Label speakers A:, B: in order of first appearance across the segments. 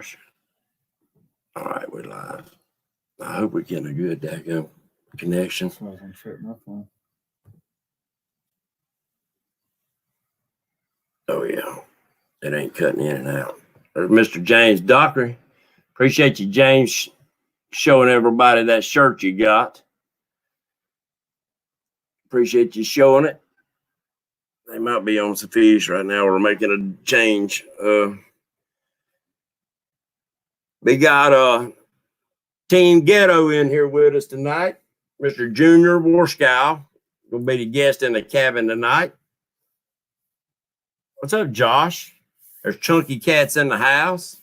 A: gosh. All right, we're live. I hope we're getting a good daggone connection.
B: That's why I was gonna shut my phone.
A: Oh, yeah. It ain't cutting in and out. There's Mr. James Dockery. Appreciate you, James, showing everybody that shirt you got. Appreciate you showing it. They might be on some fish right now. We're making a change. We got Team Ghetto in here with us tonight. Mr. Junior Warskow will be the guest in the cabin tonight. What's up, Josh? There's Chunky Cats in the house.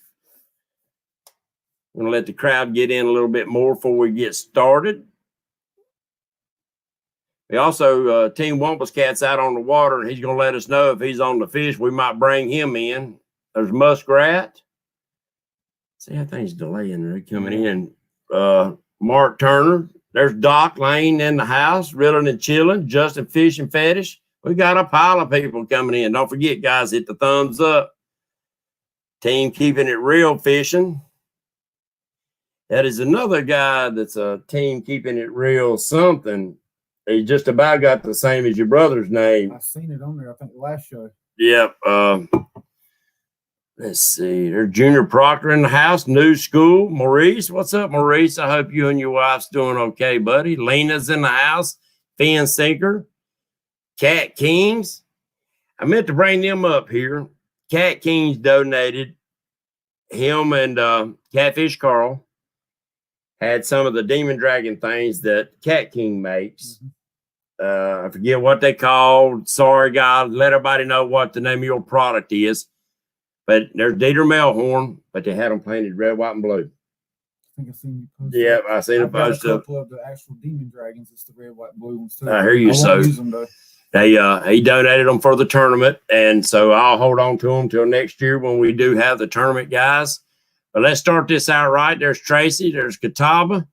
A: I'm going to let the crowd get in a little bit more before we get started. We also, Team Wampus Cat's out on the water, and he's going to let us know if he's on the fish. We might bring him in. There's Muskrat. See how things delaying. They're coming in. Mark Turner. There's Doc Lane in the house, reeling and chilling. Justin Fish and Fetish. We got a pile of people coming in. Don't forget, guys, hit the thumbs up. Team Keeping It Real Fishing. That is another guy that's a Team Keeping It Real something. He just about got the same as your brother's name.
B: I've seen it on there, I think, the last show.
A: Yep. Let's see. There's Junior Proctor in the house. New School. Maurice. What's up, Maurice? I hope you and your wife's doing okay, buddy. Lena's in the house. Fin Sinker. Cat Kings. I meant to bring them up here. Cat Kings donated. Him and Catfish Carl had some of the Demon Dragon things that Cat King makes. I forget what they called. Sorry, guys. Let everybody know what the name of your product is. But there's Dieter Melhorn, but they had them painted red, white, and blue.
B: I think I've seen you post.
A: Yeah, I seen a post
B: of a couple of the actual Demon Dragons. It's the red, white, and blue ones too.
A: I hear you.
B: I won't use them, though.
A: He donated them for the tournament, and so I'll hold on to them till next year when we do have the tournament, guys. But let's start this out right. There's Tracy. There's Catawba.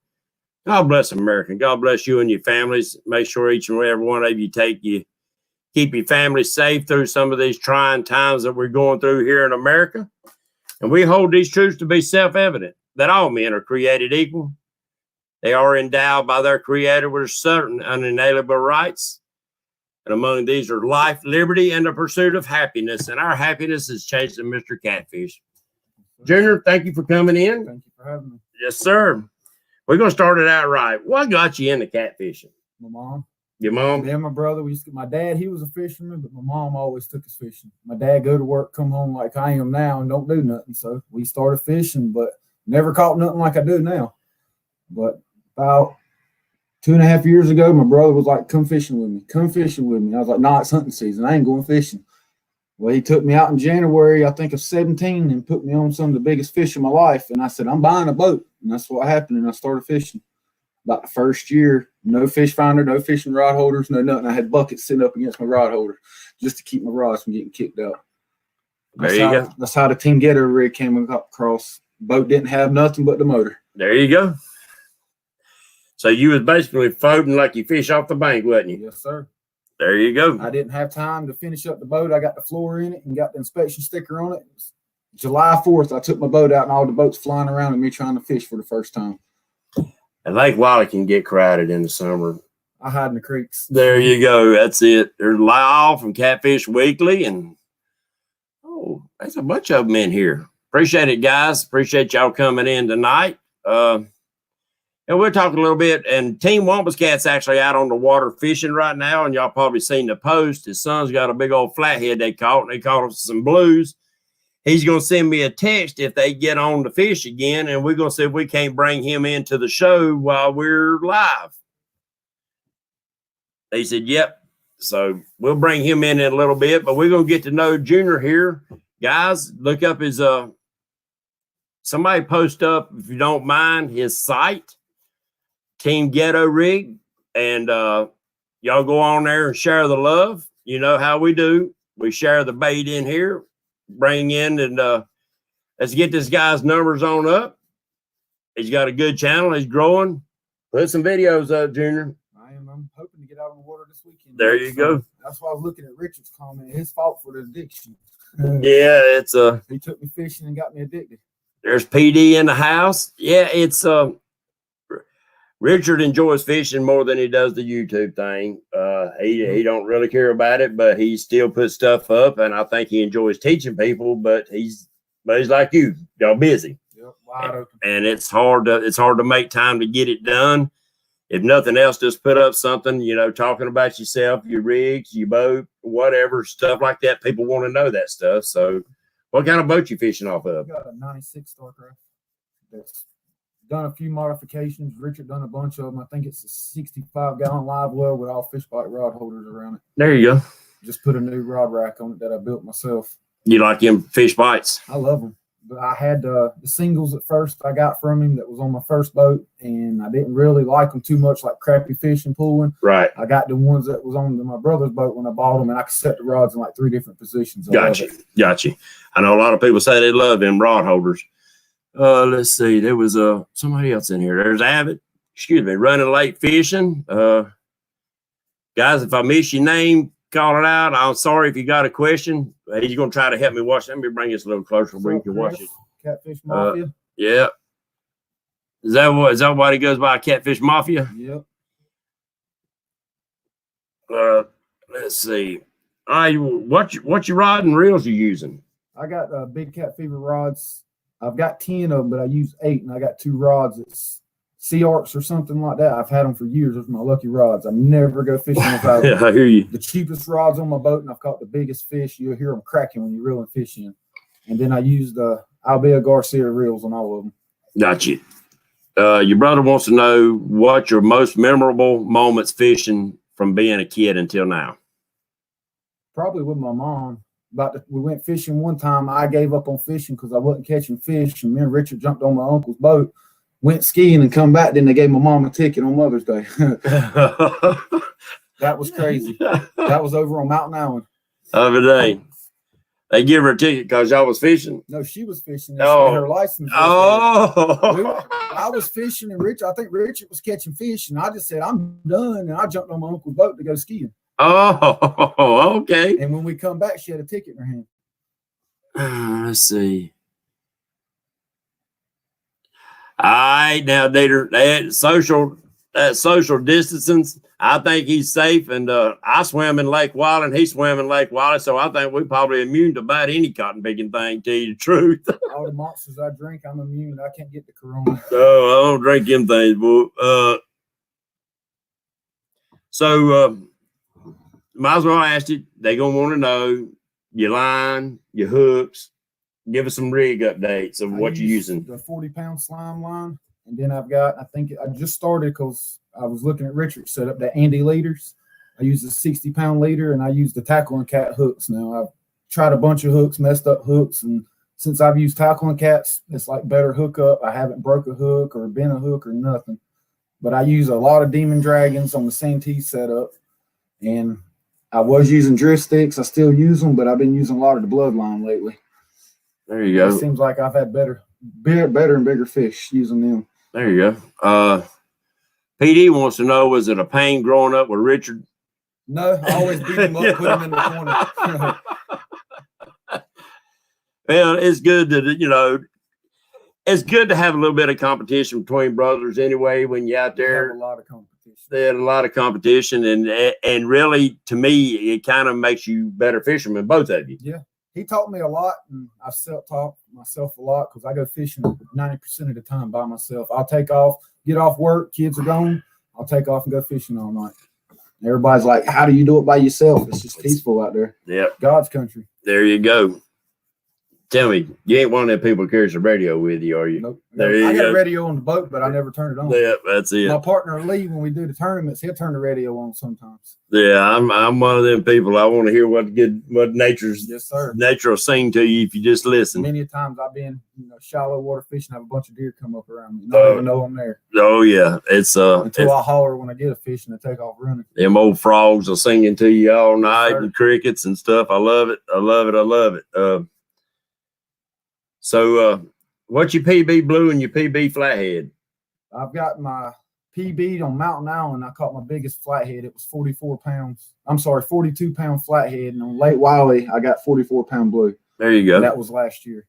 A: God bless America. God bless you and your families. Make sure each and every one of you keep your family safe through some of these trying times that we're going through here in America. And we hold these truths to be self-evident, that all men are created equal. They are endowed by their Creator with certain unalienable rights. And among these are life, liberty, and the pursuit of happiness. And our happiness is chasing Mr. Catfish. Junior, thank you for coming in.
B: Thank you for having me.
A: Yes, sir. We're going to start it out right. What got you into catfishing?
B: My mom.
A: Your mom?
B: Yeah, my brother. My dad, he was a fisherman, but my mom always took us fishing. My dad go to work, come home like I am now, and don't do nothing. So we started fishing, but never caught nothing like I do now. But about 2.5 years ago, my brother was like, come fishing with me. Come fishing with me. I was like, nah, it's hunting season. I ain't going fishing. Well, he took me out in January, I think of 17, and put me on some of the biggest fish of my life. And I said, I'm buying a boat. And that's what happened. And I started fishing. About the first year, no fish finder, no fishing rod holders, no nothing. I had buckets sitting up against my rod holder just to keep my rods from getting kicked out.
A: There you go.
B: That's how the Team Ghetto rig came across. Boat didn't have nothing but the motor.
A: There you go. So you was basically floating like you fish off the bank, wasn't you?
B: Yes, sir.
A: There you go.
B: I didn't have time to finish up the boat. I got the floor in it and got the inspection sticker on it. July 4th, I took my boat out and all the boats flying around and me trying to fish for the first time.
A: And Lake Wiley can get crowded in the summer.
B: I hide in the creeks.
A: There you go. That's it. There's Lyle from Catfish Weekly. And, there's a bunch of them in here. Appreciate it, guys. Appreciate y'all coming in tonight. And we'll talk a little bit. And Team Wampus Cat's actually out on the water fishing right now. And y'all probably seen the post. His son's got a big old flathead they caught. And they caught him some blues. He's going to send me a text if they get on the fish again. And we're going to see if we can't bring him into the show while we're live. He said, yep. So we'll bring him in a little bit. But we're going to get to know Junior here. Guys, look up his, somebody post up, if you don't mind, his site. Team Ghetto Rig, and y'all go on there and share the love. You know how we do. We share the bait in here, bring in, and let's get this guy's numbers on up. He's got a good channel. He's growing. Put some videos up, Junior.
B: I'm hoping to get out on the water this weekend.
A: There you go.
B: That's why I was looking at Richard's comment. His fault for the addiction.
A: Yeah, it's
B: he took me fishing and got me addicted.
A: There's PD in the house. Yeah, it's Richard enjoys fishing more than he does the YouTube thing. He don't really care about it, but he still puts stuff up, and I think he enjoys teaching people. But he's like you, y'all busy.
B: Yep, wide open.
A: And it's hard to make time to get it done. If nothing else, just put up something, talking about yourself, your rigs, your boat, whatever, stuff like that. People want to know that stuff. So, what kind of boat you fishing off of?
B: I got a 96 Starcraft that's done a few modifications. Richard done a bunch of them. I think it's a 65-gallon live well with all fish bite rod holders around it.
A: There you go.
B: Just put a new rod rack on it that I built myself.
A: You like them fish bites?
B: I love them. But I had the singles at first I got from him that was on my first boat, and I didn't really like them too much, like crappy fishing pulling.
A: Right.
B: I got the ones that was on my brother's boat when I bought them, and I could set the rods in like 3 different positions.
A: Gotcha. I know a lot of people say they love them rod holders. Let's see. There was somebody else in here. There's Abbott. Excuse me. Running late fishing. Guys, if I miss your name, call it out. I'm sorry if you got a question. He's going to try to help me watch. Let me bring this a little closer where you can watch it.
B: Catfish Mafia.
A: Yeah. Is that what he goes by? Catfish Mafia?
B: Yep.
A: Let's see. All right. What your rod and reels you using?
B: I got big cat fever rods. I've got 10 of them, but I use 8, and I got 2 rods. It's Sea Arcs or something like that. I've had them for years. Those are my lucky rods. I never go fishing without them.
A: Yeah, I hear you.
B: The cheapest rods on my boat, and I've caught the biggest fish. You'll hear them cracking when you're reeling fish in. And then I use the Albea Garcia reels on all of them.
A: Gotcha. Your brother wants to know what your most memorable moments fishing from being a kid until now.
B: Probably with my mom. We went fishing one time. I gave up on fishing because I wasn't catching fish, and me and Richard jumped on my uncle's boat, went skiing, and come back. Then they gave my mom a ticket on Mother's Day. That was crazy. That was over on Mountain Island.
A: Other day, they give her a ticket because y'all was fishing.
B: No, she was fishing.
A: Oh,
B: her license.
A: Oh,
B: I was fishing, and I think Richard was catching fish, and I just said, "I'm done," and I jumped on my uncle's boat to go skiing.
A: Oh, okay.
B: And when we come back, she had a ticket in her hand.
A: Let's see. All right, now they had social distancing. I think he's safe, and I swam in Lake Wiley, and he swam in Lake Wiley, so I think we're probably immune to about any cotton picking thing. To tell you the truth,
B: all the monsters I drink, I'm immune. I can't get the corona.
A: Oh, I don't drink them things, boy. Might as well ask you. They're gonna want to know your line, your hooks. Give us some rig updates of what you're using.
B: The 40-pound slime line, and then I just started because I was looking at Richard set up the Andy leaders. I use a 60-pound leader, and I use the Tackle and Cat hooks. Now I've tried a bunch of hooks, messed up hooks, and since I've used Tackle and Cats, it's like better hookup. I haven't broke a hook or bent a hook or nothing. But I use a lot of Demon Dragons on the Santee setup, and I was using drift sticks. I still use them, but I've been using a lot of the Bloodline lately.
A: There you go.
B: It seems like I've had better and bigger fish using them.
A: There you go. PD wants to know, was it a pain growing up with Richard?
B: No, I always beat him up, put him in the corner.
A: Well, it's good to, it's good to have a little bit of competition between brothers anyway when you're out there.
B: A lot of competition.
A: They had a lot of competition, and really, to me, it kind of makes you better fishermen, both of you.
B: Yeah. He taught me a lot, and I self-taught myself a lot because I go fishing 90% of the time by myself. I'll take off, get off work, kids are gone. I'll take off and go fishing all night. Everybody's like, how do you do it by yourself? It's just peaceful out there.
A: Yeah.
B: God's country.
A: There you go. Tell me, you ain't one of them people who carries a radio with you, are you?
B: Nope.
A: I
B: got a radio on the boat, but I never turn it on.
A: Yeah, that's it.
B: My partner Lee, when we do the tournaments, he'll turn the radio on sometimes.
A: Yeah, I'm one of them people. I want to hear what nature will sing to you if you just listen.
B: Many times I've been shallow water fishing, have a bunch of deer come up around me. I don't even know I'm there.
A: Oh yeah, it's
B: until I holler when I get a fish and I take off running.
A: Them old frogs are singing to you all night, and crickets and stuff. I love it. I love it. I love it. So what's your PB blue and your PB flathead?
B: I've got my PB on Mountain Island. I caught my biggest flathead. It was 44 pounds. I'm sorry, 42-pound flathead. And on Lake Wiley, I got 44-pound blue.
A: There you go.
B: And that was last year.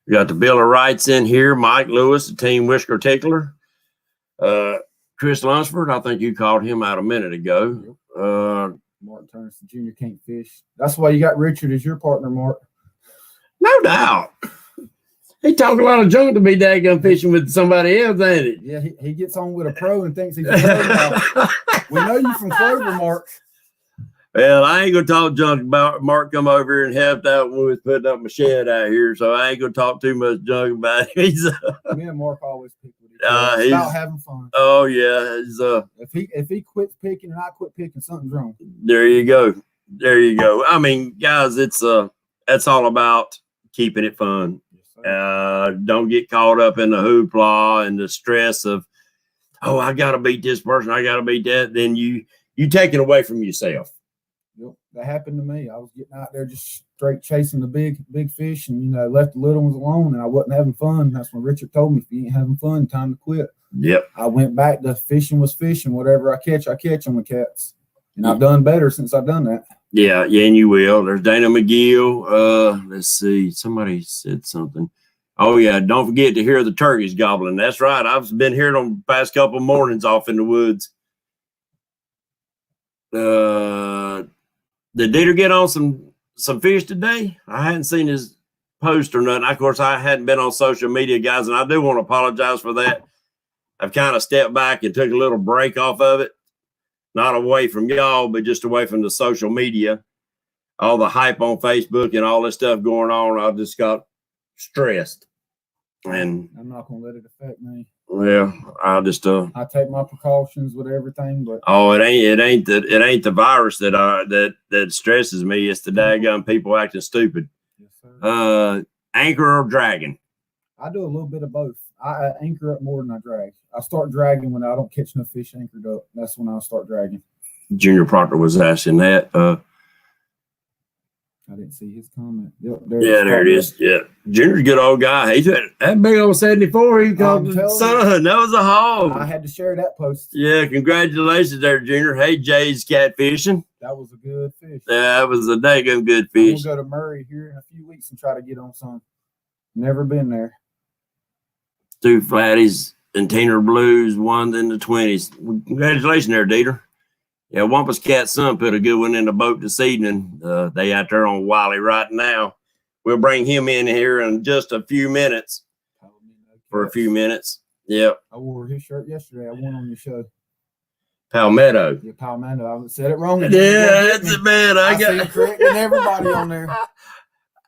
A: We got the Bill of Rights in here. Mike Lewis, the team whisker tickler. Chris Lunsford, I think you called him out a minute ago.
B: Martin Turner Jr. can't fish. That's why you got Richard as your partner, Mark.
A: No doubt. He talk a lot of junk to be daggone fishing with somebody else, ain't it?
B: Yeah, he gets on with a pro and thinks he's a pro now. We know you from Clover, Mark.
A: Well, I ain't gonna talk junk about Mark come over here and helped out when we was putting up my shed out here, so I ain't gonna talk too much junk about him. He's
B: me and Mark always pick with each other. It's about having fun.
A: Oh yeah. He's,
B: if he quits picking and I quit picking, something's wrong.
A: There you go. There you go. I mean, guys, it's that's all about keeping it fun. Don't get caught up in the hoopla and the stress of, oh, I got to beat this person, I got to beat that. Then you take it away from yourself.
B: Yep, that happened to me. I was getting out there just straight chasing the big fish, and left the little ones alone, and I wasn't having fun. That's when Richard told me, if you ain't having fun, time to quit.
A: Yep.
B: I went back to fishing was fishing. Whatever I catch on the cats, and I've done better since I've done that. Yeah,
A: and you will. There's Dana McGill. Let's see. Somebody said something. Oh, yeah, don't forget to hear the turkeys gobbling. That's right. I've been hearing them the past couple of mornings off in the woods. Did Dieter get on some fish today? I hadn't seen his post or nothing. Of course, I hadn't been on social media, guys, and I do want to apologize for that. I've kind of stepped back and took a little break off of it. Not away from y'all, but just away from the social media. All the hype on Facebook and all this stuff going on, I just got stressed. And
B: I'm not going to let it affect me.
A: Well, I just
B: I take my precautions with everything, but
A: it ain't the virus that stresses me. It's the daggone people acting stupid.
B: Yes, sir.
A: Anchor or dragging?
B: I do a little bit of both. I anchor up more than I drag. I start dragging when I don't catch no fish anchored up. That's when I'll start dragging.
A: Junior Proctor was asking that.
B: I didn't see his comment. Yep,
A: there it is. Yeah, Junior's a good old guy. He's that big old 74. He called the son. That was a hog.
B: I had to share that post.
A: Yeah, congratulations there, Junior. Hey, Jay's catfishing.
B: That was a good fish.
A: Yeah, that was a daggone good fish.
B: We'll go to Murray here in a few weeks and try to get on some. Never been there.
A: Two flatties and Teener Blues won in the 20s. Congratulations there, Dieter. Yeah, Wampus Cat's son put a good one in the boat this evening. They out there on Wiley right now. We'll bring him in here in just a few minutes. For a few minutes. Yep.
B: I wore his shirt yesterday. I won on your show.
A: Palmetto.
B: Yeah, Palmetto. I said it wrong.
A: Yeah, that's it, man. I got
B: correcting everybody on there.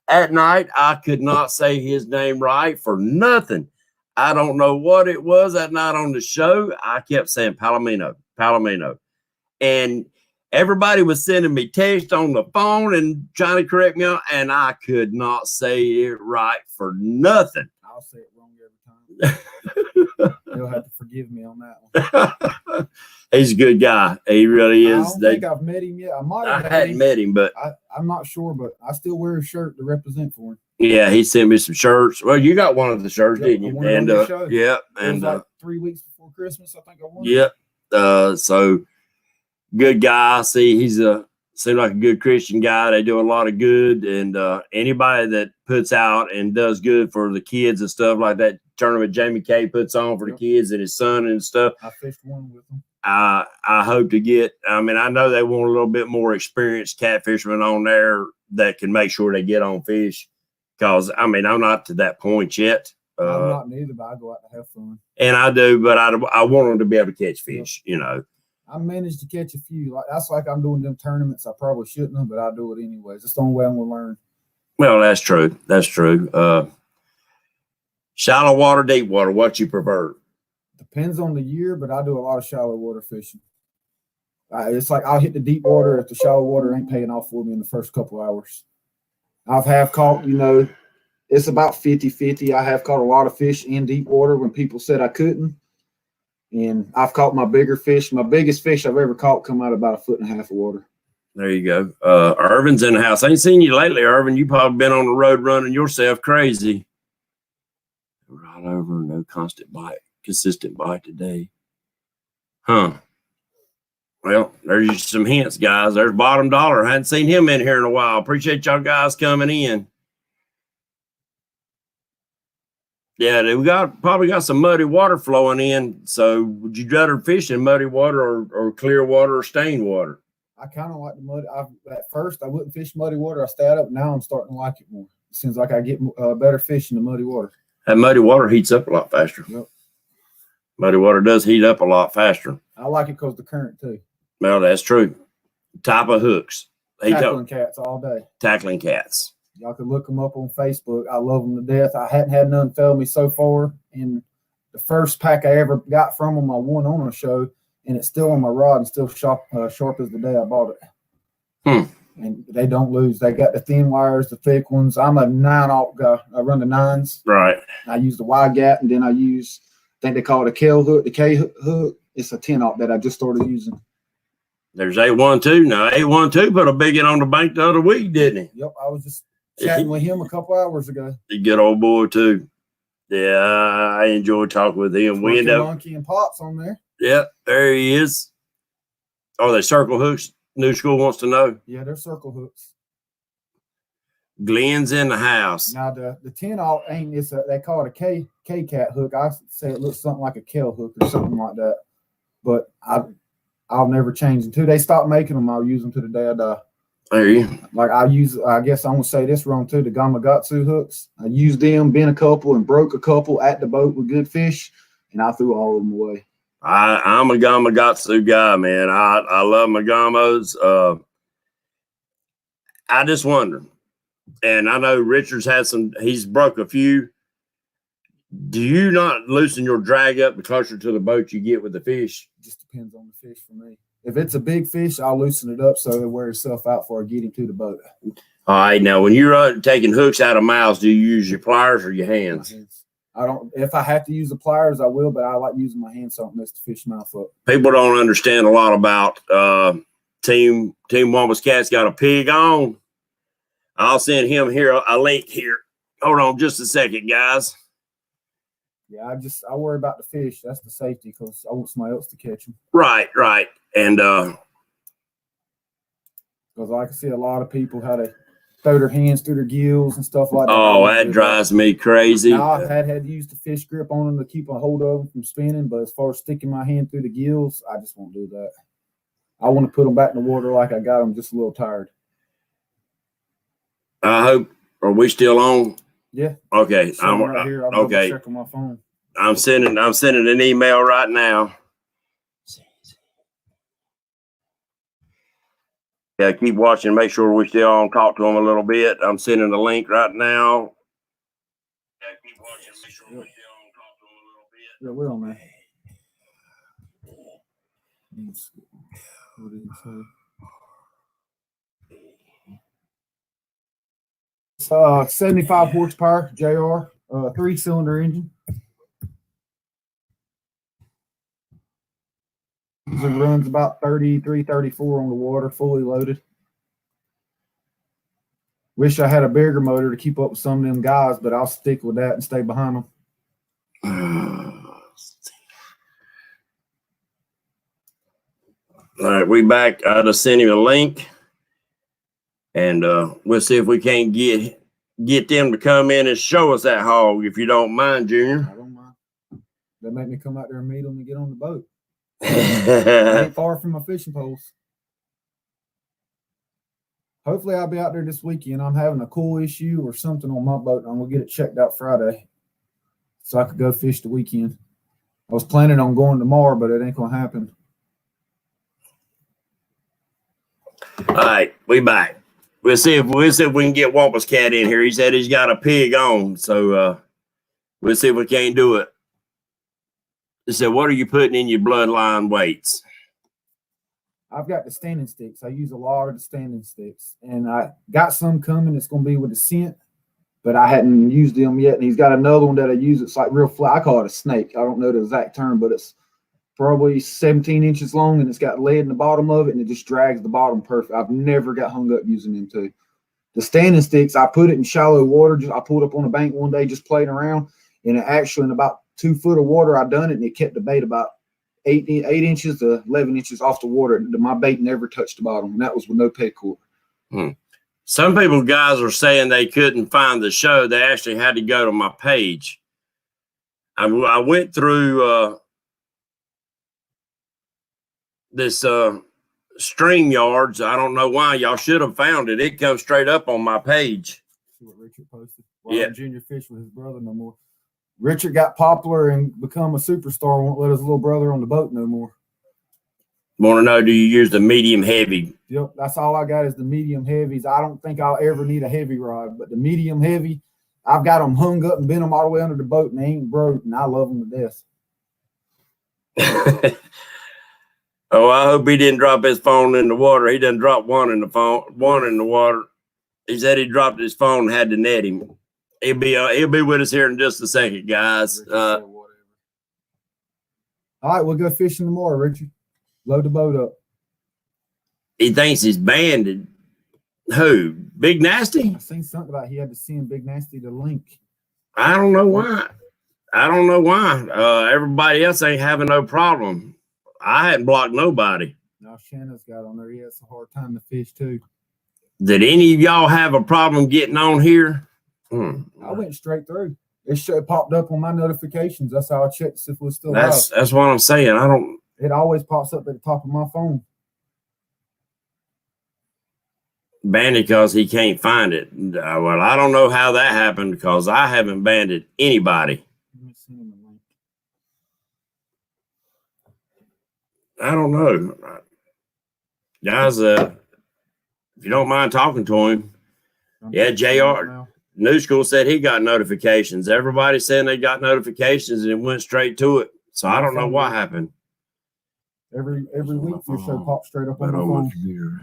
A: At night, I could not say his name right for nothing. I don't know what it was that night on the show. I kept saying Palomino. And everybody was sending me text on the phone and trying to correct me on, and I could not say it right for nothing.
B: I'll say it wrong every time. You'll have to forgive me on that one.
A: He's a good guy. He really is.
B: I don't think I've met him yet. I
A: hadn't met him, but
B: I'm not sure, but I still wear a shirt to represent for him.
A: Yeah, he sent me some shirts. Well, you got one of the shirts, didn't you? And yeah, and
B: like 3 weeks before Christmas, I think I won.
A: Yep. So good guy. See, he's seems like a good Christian guy. They do a lot of good, and anybody that puts out and does good for the kids and stuff like that tournament Jamie K puts on for the kids and his son and stuff.
B: I fished one with him.
A: I hope to get. I mean, I know they want a little bit more experienced catfishermen on there that can make sure they get on fish. Because I mean, I'm not to that point yet.
B: I'm not neither, but I go out to have fun.
A: And I do, but I want them to be able to catch fish. You know.
B: I managed to catch a few. That's like I'm doing them tournaments. I probably shouldn't have, but I do it anyways. It's the only way I'm gonna learn.
A: Well, that's true. That's true. Shallow water, deep water. What you prefer?
B: Depends on the year, but I do a lot of shallow water fishing. It's like I'll hit the deep water if the shallow water ain't paying off for me in the first couple hours. I've have caught, it's about 50-50. I have caught a lot of fish in deep water when people said I couldn't. And I've caught my bigger fish. My biggest fish I've ever caught come out about 1.5 feet of water.
A: There you go. Irvin's in the house. I ain't seen you lately, Irvin. You probably been on the road running yourself crazy. Right over, no consistent bite today. Huh. Well, there's some hints, guys. There's Bottom Dollar. I hadn't seen him in here in a while. Appreciate y'all guys coming in. Yeah, we probably got some muddy water flowing in. So would you rather fish in muddy water or clear water or stained water?
B: I kind of like the muddy. At first, I wouldn't fish muddy water. I stayed up. Now I'm starting to like it more. It seems like I get better fish in the muddy water.
A: That muddy water heats up a lot faster.
B: Yep.
A: Muddy water does heat up a lot faster.
B: I like it because the current too.
A: Well, that's true. Type of hooks.
B: Tackling cats all day.
A: Tackling cats.
B: Y'all can look them up on Facebook. I love them to death. I hadn't had none fail me so far. And the first pack I ever got from them, I won on a show, and it's still on my rod and still sharp as the day I bought it. And they don't lose. They got the thin wires, the thick ones. I'm a 9/0 guy. I run the 9s.
A: Right.
B: I use the wide gap, and then I use, I think they call it a K hook. The K hook. It's a 10/0 that I just started using.
A: There's A12 now. A12 put a big one on the bank the other week, didn't he?
B: Yep. I was just chatting with him a couple hours ago.
A: The good old boy too. Yeah, I enjoy talking with him. We end up
B: Monkey and Pops on there.
A: Yeah, there he is. Oh, they circle hooks. New School wants to know.
B: Yeah, they're circle hooks.
A: Glenn's in the house.
B: Now the 10/0 ain't. They call it a K cat hook. I say it looks something like a Kel hook or something like that. But I'll never change them. Until they stop making them, I'll use them to the day I die.
A: There you.
B: Like I guess I'm gonna say this wrong too. The Gamakatsu hooks. I used them, been a couple, and broke a couple at the boat with good fish, and I threw all of them away.
A: I'm a Gamakatsu guy, man. I love my Gamos. I just wonder, and I know Richard's had some. He's broke a few. Do you not loosen your drag up the closer to the boat you get with the fish?
B: Just depends on the fish for me. If it's a big fish, I'll loosen it up so it wears itself out before I get him to the boat.
A: All right. Now, when you're taking hooks out of mouths, do you use your pliers or your hands?
B: I don't. If I have to use the pliers, I will, but I like using my hands so I don't mess the fish mouth up.
A: People don't understand a lot about Team Wombus Cat's got a pig on. I'll send him here a link here. Hold on just a second, guys.
B: Yeah, I worry about the fish. That's the safety because I want somebody else to catch them.
A: Right. And
B: because I can see a lot of people how they throw their hands through their gills and stuff like that.
A: Oh, that drives me crazy.
B: Now, I've had to use the fish grip on them to keep a hold of them from spinning, but as far as sticking my hand through the gills, I just won't do that. I want to put them back in the water like I got them, just a little tired.
A: I hope. Are we still on?
B: Yeah.
A: Okay.
B: I'm right here. I'll
A: okay.
B: check on my phone.
A: I'm sending an email right now. Yeah, keep watching. Make sure we're still on. Talk to them a little bit. I'm sending the link right now. Yeah, keep watching. Make sure we're still on. Talk to them a little bit.
B: Yeah, we're on there. What did he say? 75 horsepower, JR, 3-cylinder engine. It runs about 33, 34 on the water, fully loaded. Wish I had a bigger motor to keep up with some of them guys, but I'll stick with that and stay behind them.
A: All right, we back. I just sent him a link. And we'll see if we can't get them to come in and show us that hog, if you don't mind, Junior.
B: I don't mind. They make me come out there and meet them and get on the boat. I ain't far from my fishing poles. Hopefully, I'll be out there this weekend. I'm having a cool issue or something on my boat, and I'm going to get it checked out Friday so I could go fish the weekend. I was planning on going tomorrow, but it ain't going to happen.
A: All right, we back. We'll see if we can get Wampus Cat in here. He said he's got a pig on, so we'll see if we can't do it. He said, "What are you putting in your bloodline weights?"
B: I've got the standing sticks. I use a lot of the standing sticks, and I got some coming. It's going to be with the scent, but I hadn't used them yet. And he's got another one that I use. It's like real flat. I call it a snake. I don't know the exact term, but it's probably 17 inches long, and it's got lead in the bottom of it, and it just drags the bottom perfect. I've never got hung up using them too. The standing sticks, I put it in shallow water. I pulled up on a bank one day just playing around, and it actually in about 2 foot of water, I done it, and it kept the bait about 8 inches to 11 inches off the water. My bait never touched the bottom, and that was with no peg cord.
A: Some people, guys, are saying they couldn't find the show. They actually had to go to my page. I went through this Stream Yards. I don't know why. Y'all should have found it. It comes straight up on my page.
B: See what Richard posted.
A: Yeah.
B: Junior fish with his brother no more. Richard got popular and become a superstar. Won't let his little brother on the boat no more.
A: Want to know, do you use the medium heavy?
B: Yep, that's all I got is the medium heavies. I don't think I'll ever need a heavy rod, but the medium heavy, I've got them hung up and bent them all the way under the boat, and they ain't broke, and I love them to death.
A: Oh, I hope he didn't drop his phone in the water. He done dropped one in the water. He said he dropped his phone and had to net him. He'll be with us here in just a second, guys.
B: All right, we'll go fishing tomorrow, Richard. Load the boat up.
A: He thinks he's banded. Who? Big Nasty?
B: I seen something about he had to send Big Nasty the link.
A: I don't know why. Everybody else ain't having no problem. I hadn't blocked nobody.
B: Now Shanna's got on there. He has a hard time to fish too.
A: Did any of y'all have a problem getting on here?
B: I went straight through. It popped up on my notifications. That's how I checked if it was still
A: That's what I'm saying.
B: It always pops up at the top of my phone.
A: Banded because he can't find it. Well, I don't know how that happened because I haven't banded anybody.
B: Let me send him a link.
A: I don't know. Guys, if you don't mind talking to him. Yeah, JR. New School said he got notifications. Everybody saying they got notifications and it went straight to it. So I don't know what happened.
B: Every week your show pops straight up on my phone.
A: Computer.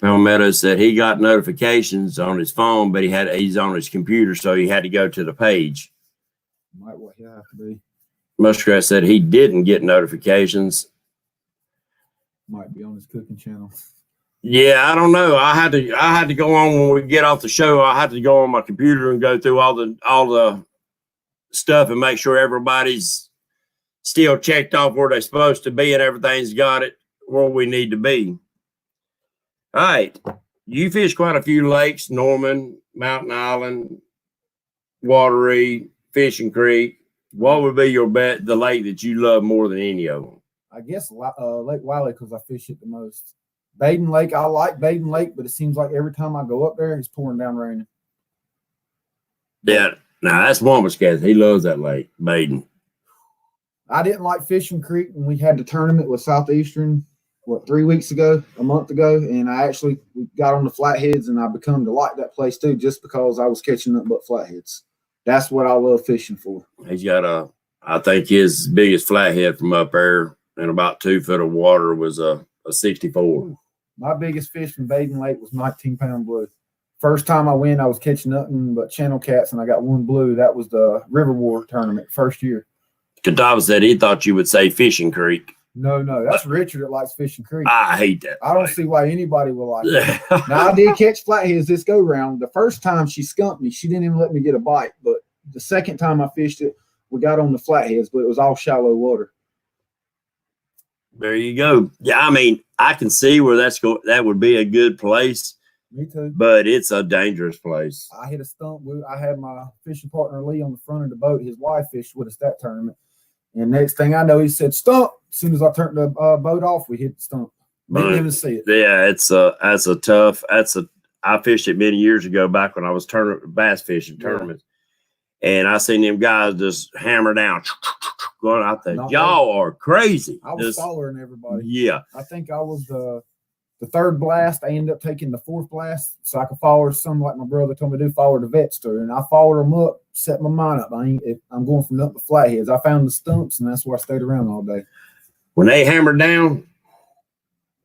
A: Palmetto said he got notifications on his phone, but he's on his computer, so he had to go to the page.
B: Might what you have to be.
A: Muskrat said he didn't get notifications.
B: Might be on his cooking channel.
A: Yeah, I don't know. I had to go on when we get off the show. I had to go on my computer and go through all the stuff and make sure everybody's still checked off where they're supposed to be and everything's got it where we need to be. All right. You fish quite a few lakes, Norman, Mountain Island, Watery, Fishing Creek. What would be the lake that you love more than any of them?
B: I guess Lake Wiley because I fish it the most. Baden Lake, I like Baden Lake, but it seems like every time I go up there, it's pouring down raining.
A: Yeah. Now, that's Wombuscat. He loves that lake, Baden.
B: I didn't like Fishing Creek when we had the tournament with Southeastern, 3 weeks ago, a month ago, and we got on the flatheads, and I become to like that place too, just because I was catching nothing but flatheads. That's what I love fishing for.
A: He's got I think his biggest flathead from up there in about 2 foot of water was a 64.
B: My biggest fish from Baden Lake was 19-pound blue. First time I went, I was catching nothing but channel cats, and I got one blue. That was the River War tournament, first year.
A: Kadava said he thought you would say Fishing Creek.
B: No, that's Richard that likes Fishing Creek.
A: I hate that.
B: I don't see why anybody will like it. Now, I did catch flatheads this go-round. The first time she skunked me, she didn't even let me get a bite. But the second time I fished it, we got on the flatheads, but it was all shallow water.
A: There you go. Yeah, I mean, I can see where that would be a good place.
B: Me too.
A: But it's a dangerous place.
B: I hit a stump. I had my fishing partner, Lee, on the front of the boat. His wife fished with us that tournament. And next thing I know, he said, "Stump." As soon as I turned the boat off, we hit the stump. Didn't even see it.
A: Yeah, I fished it many years ago back when I was bass fishing tournaments. And I seen them guys just hammer down. Going out there. Y'all are crazy.
B: I was following everybody.
A: Yeah.
B: I think I was the third blast. I ended up taking the fourth blast so I could follow some like my brother told me to do, follow the vets through. And I followed them up, set my mind up. I'm going from nothing but flatheads. I found the stumps, and that's where I stayed around all day.
A: When they hammered down,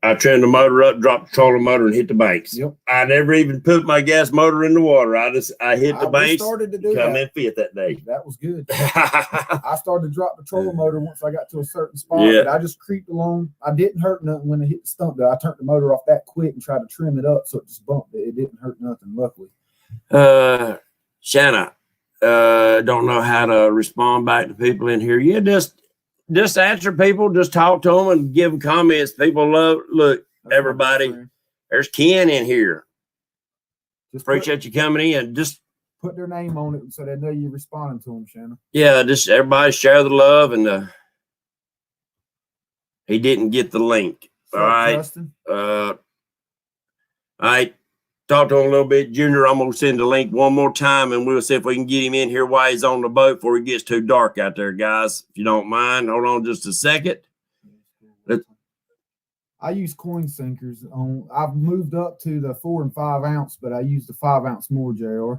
A: I turned the motor up, dropped the trolling motor, and hit the banks.
B: Yep.
A: I never even put my gas motor in the water. I hit the banks.
B: Started to do
A: come in fifth that day.
B: That was good. I started to drop the trolling motor once I got to a certain spot. Yeah. But I just creeped along. I didn't hurt nothing when I hit the stump. Though I turned the motor off that quick and tried to trim it up so it just bumped it. It didn't hurt nothing, luckily.
A: Shanna, don't know how to respond back to people in here. Yeah, just answer people, just talk to them and give them comments. People look, everybody, there's Ken in here. Appreciate you coming in. Just
B: put their name on it so they know you're responding to them, Shannon.
A: Yeah, just everybody share the love, and he didn't get the link.
B: What's
A: All
B: up,
A: right.
B: Justin?
A: All right. Talk to him a little bit, Junior. I'm gonna send the link one more time, and we'll see if we can get him in here while he's on the boat before it gets too dark out there, guys. If you don't mind, hold on just a second.
B: I use coin sinkers on. I've moved up to the 4 and 5 ounce, but I use the 5 ounce more, JR.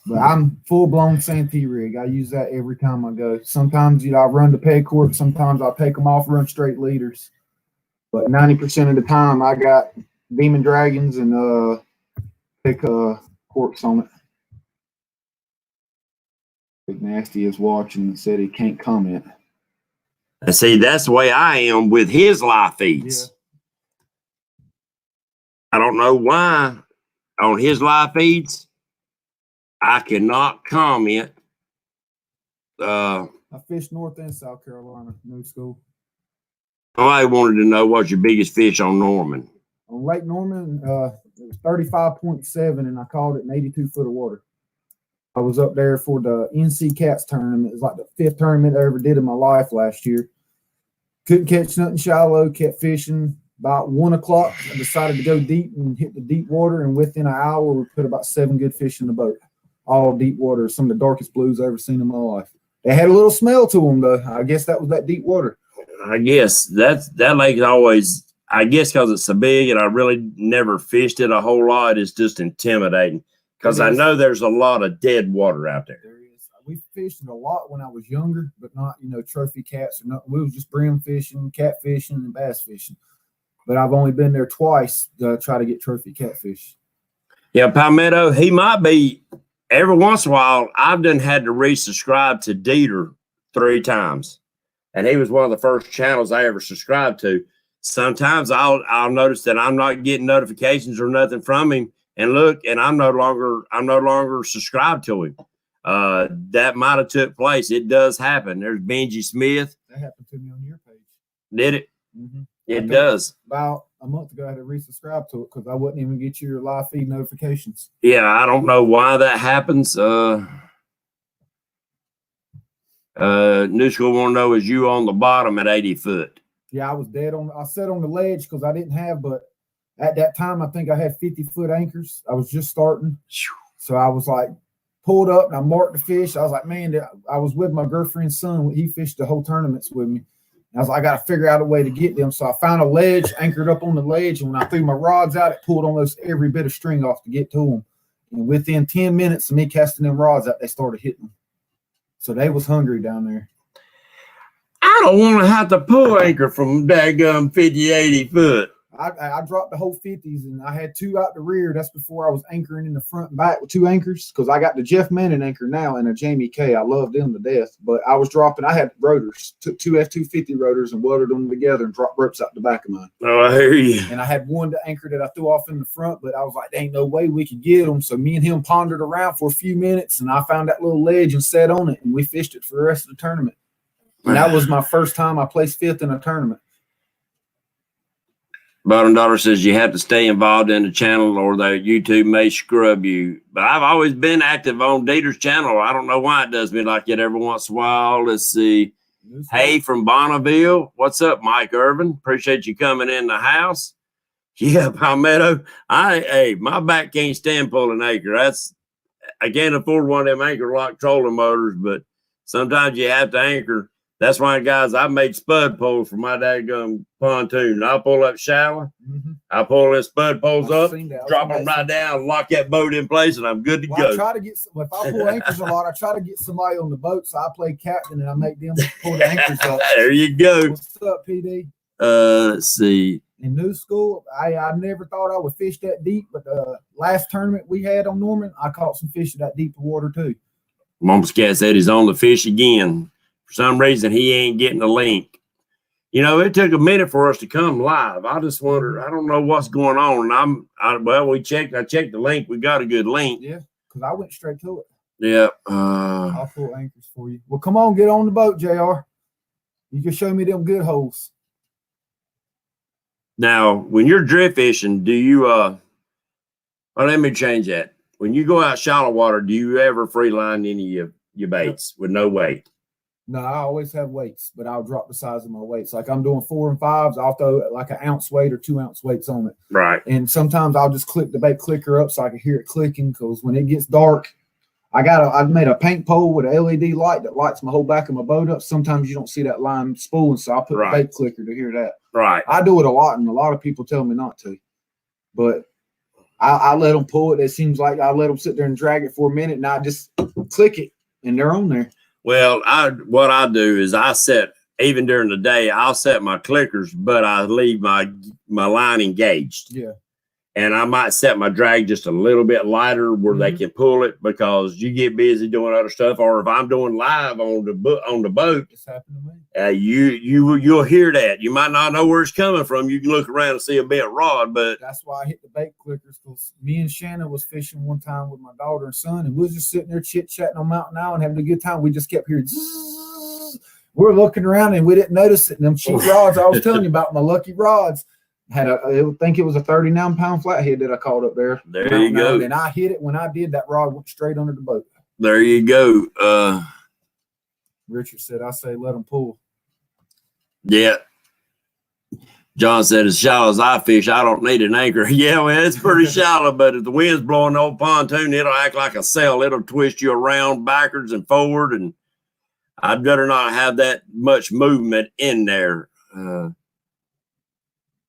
B: But I'm full blown Santee rig. I use that every time I go. Sometimes I run the peg cork. Sometimes I'll take them off, run straight leaders. But 90% of the time, I got Demon Dragons and pick corks on it. Big Nasty is watching and said he can't comment.
A: And see, that's the way I am with his live feeds. Yeah. I don't know why on his live feeds I cannot comment.
B: I fish North and South Carolina, new school.
A: I wanted to know what's your biggest fish on Norman.
B: On Lake Norman, it was 35.7, and I caught it in 82 foot of water. I was up there for the NC Cats tournament. It was like the 5th tournament I ever did in my life last year. Couldn't catch nothing shallow, kept fishing. About 1 o'clock, I decided to go deep and hit the deep water, and within an hour, we put about 7 good fish in the boat. All deep water, some of the darkest blues I've ever seen in my life. They had a little smell to them, though. I guess that was that deep water.
A: I guess that lake is always, I guess because it's so big and I really never fished it a whole lot, it's just intimidating because I know there's a lot of dead water out there.
B: There is. We fished it a lot when I was younger, but not, trophy cats or nothing. We was just brim fishing, cat fishing, and bass fishing. But I've only been there twice to try to get trophy catfish.
A: Yeah, Palmetto, he might be, every once in a while, I've done had to resubscribe to Dieter 3 times. And he was one of the first channels I ever subscribed to. Sometimes I'll notice that I'm not getting notifications or nothing from him, and look, and I'm no longer subscribed to him. That might have took place. It does happen. There's Benji Smith.
B: That happened to me on your page.
A: Did it?
B: Mm-hmm.
A: It does.
B: About a month ago, I had to resubscribe to it because I wouldn't even get your live feed notifications.
A: Yeah, I don't know why that happens. New School want to know, is you on the bottom at 80 foot?
B: Yeah, I was dead on. I sat on the ledge because I didn't have, but at that time, I think I had 50-foot anchors. I was just starting. So I was like, pulled up and I marked the fish. I was like, man, I was with my girlfriend's son. He fished the whole tournaments with me. I was like, I got to figure out a way to get them. So I found a ledge, anchored up on the ledge. And when I threw my rods out, it pulled almost every bit of string off to get to them. And within 10 minutes of me casting them rods out, they started hitting them. So they was hungry down there.
A: I don't want to have to pull anchor from daggum 50, 80 foot.
B: I dropped the whole 50s, and I had 2 out the rear. That's before I was anchoring in the front and back with 2 anchors, because I got the Jeff Manning anchor now and a Jamie K. I love them to death. But I was dropping. I had rotors, took 2 F250 rotors and welded them together and dropped ropes out the back of mine.
A: Oh, I hear you.
B: And I had one to anchor that I threw off in the front, but I was like, there ain't no way we could get them. So me and him pondered around for a few minutes, and I found that little ledge and sat on it, and we fished it for the rest of the tournament. And that was my first time I placed 5th in a tournament.
A: Bottom Daughter says you have to stay involved in the channel or the YouTube may scrub you. But I've always been active on Dieter's channel. I don't know why it does me like that every once in a while. Let's see. Hey, from Bonneville. What's up, Mike Irvin? Appreciate you coming in the house. Yeah, Palmetto. My back can't stand pulling anchor. I can't afford one of them anchor lock trolling motors, but sometimes you have to anchor. That's why, guys, I made spud poles for my daggum pontoon. I'll pull up shallow. Mm-hmm. I pull them spud poles up, drop them right down, lock that boat in place, and I'm good to go.
B: I try to get if I pull anchors a lot, I try to get somebody on the boat, so I play captain and I make them pull the anchors up.
A: There you go.
B: What's up, PD?
A: Let's see.
B: In new school, I never thought I would fish that deep, but the last tournament we had on Norman, I caught some fish in that deep water too.
A: Mom's cat said he's on the fish again. For some reason, he ain't getting the link. It took a minute for us to come live. I just wonder, I don't know what's going on. And I checked the link. We got a good link.
B: Yeah, because I went straight to it.
A: Yeah.
B: I'll pull anchors for you. Well, come on, get on the boat, JR. You can show me them good holes.
A: Now, when you're drift fishing, do you let me change that. when you go out shallow water, do you ever free line any of your baits with no weight?
B: No, I always have weights, but I'll drop the size of my weights. Like I'm doing 4 and 5s, I'll throw like an ounce weight or 2 ounce weights on it.
A: Right.
B: And sometimes I'll just click the bait clicker up so I can hear it clicking, because when it gets dark, I've made a paint pole with an LED light that lights my whole back of my boat up. Sometimes you don't see that line spooling, so I'll put the bait clicker to hear that.
A: Right.
B: I do it a lot, and a lot of people tell me not to. But I let them pull it. It seems like I let them sit there and drag it for a minute, and I just click it, and they're on there.
A: Well, what I do is I set, even during the day, I'll set my clickers, but I leave my line engaged.
B: Yeah.
A: And I might set my drag just a little bit lighter where they can pull it, because you get busy doing other stuff. Or if I'm doing live on the boat,
B: It's happened to me.
A: You'll hear that. You might not know where it's coming from. You can look around and see a bent rod, but
B: that's why I hit the bait clickers, because me and Shannon was fishing one time with my daughter and son, and we was just sitting there chit-chatting on Mountain Island having a good time. We just kept hearing zzz. We're looking around and we didn't notice it. And them cheap rods I was telling you about, my lucky rods, I think it was a 39-pound flathead that I caught up there.
A: There you go.
B: And I hit it. When I did, that rod went straight under the boat.
A: There you go.
B: Richard said, I say let them pull.
A: Yeah. John said, as shallow as I fish, I don't need an anchor. Yeah, well, it's pretty shallow, but if the wind's blowing the old pontoon, it'll act like a sail. It'll twist you around backwards and forward, and I'd better not have that much movement in there.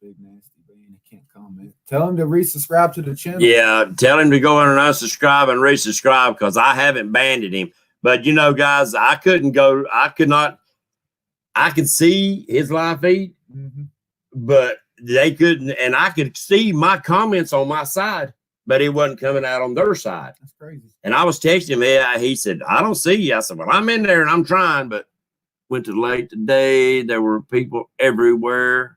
B: Big nasty man, he can't comment. Tell him to resubscribe to the channel.
A: Yeah, tell him to go in and unsubscribe and resubscribe, because I haven't banded him. But you know, guys, I could see his live feed, but they couldn't, and I could see my comments on my side, but it wasn't coming out on their side.
B: That's crazy.
A: And I was texting him. He said, I don't see you. I said, well, I'm in there and I'm trying, but went to the lake today. There were people everywhere.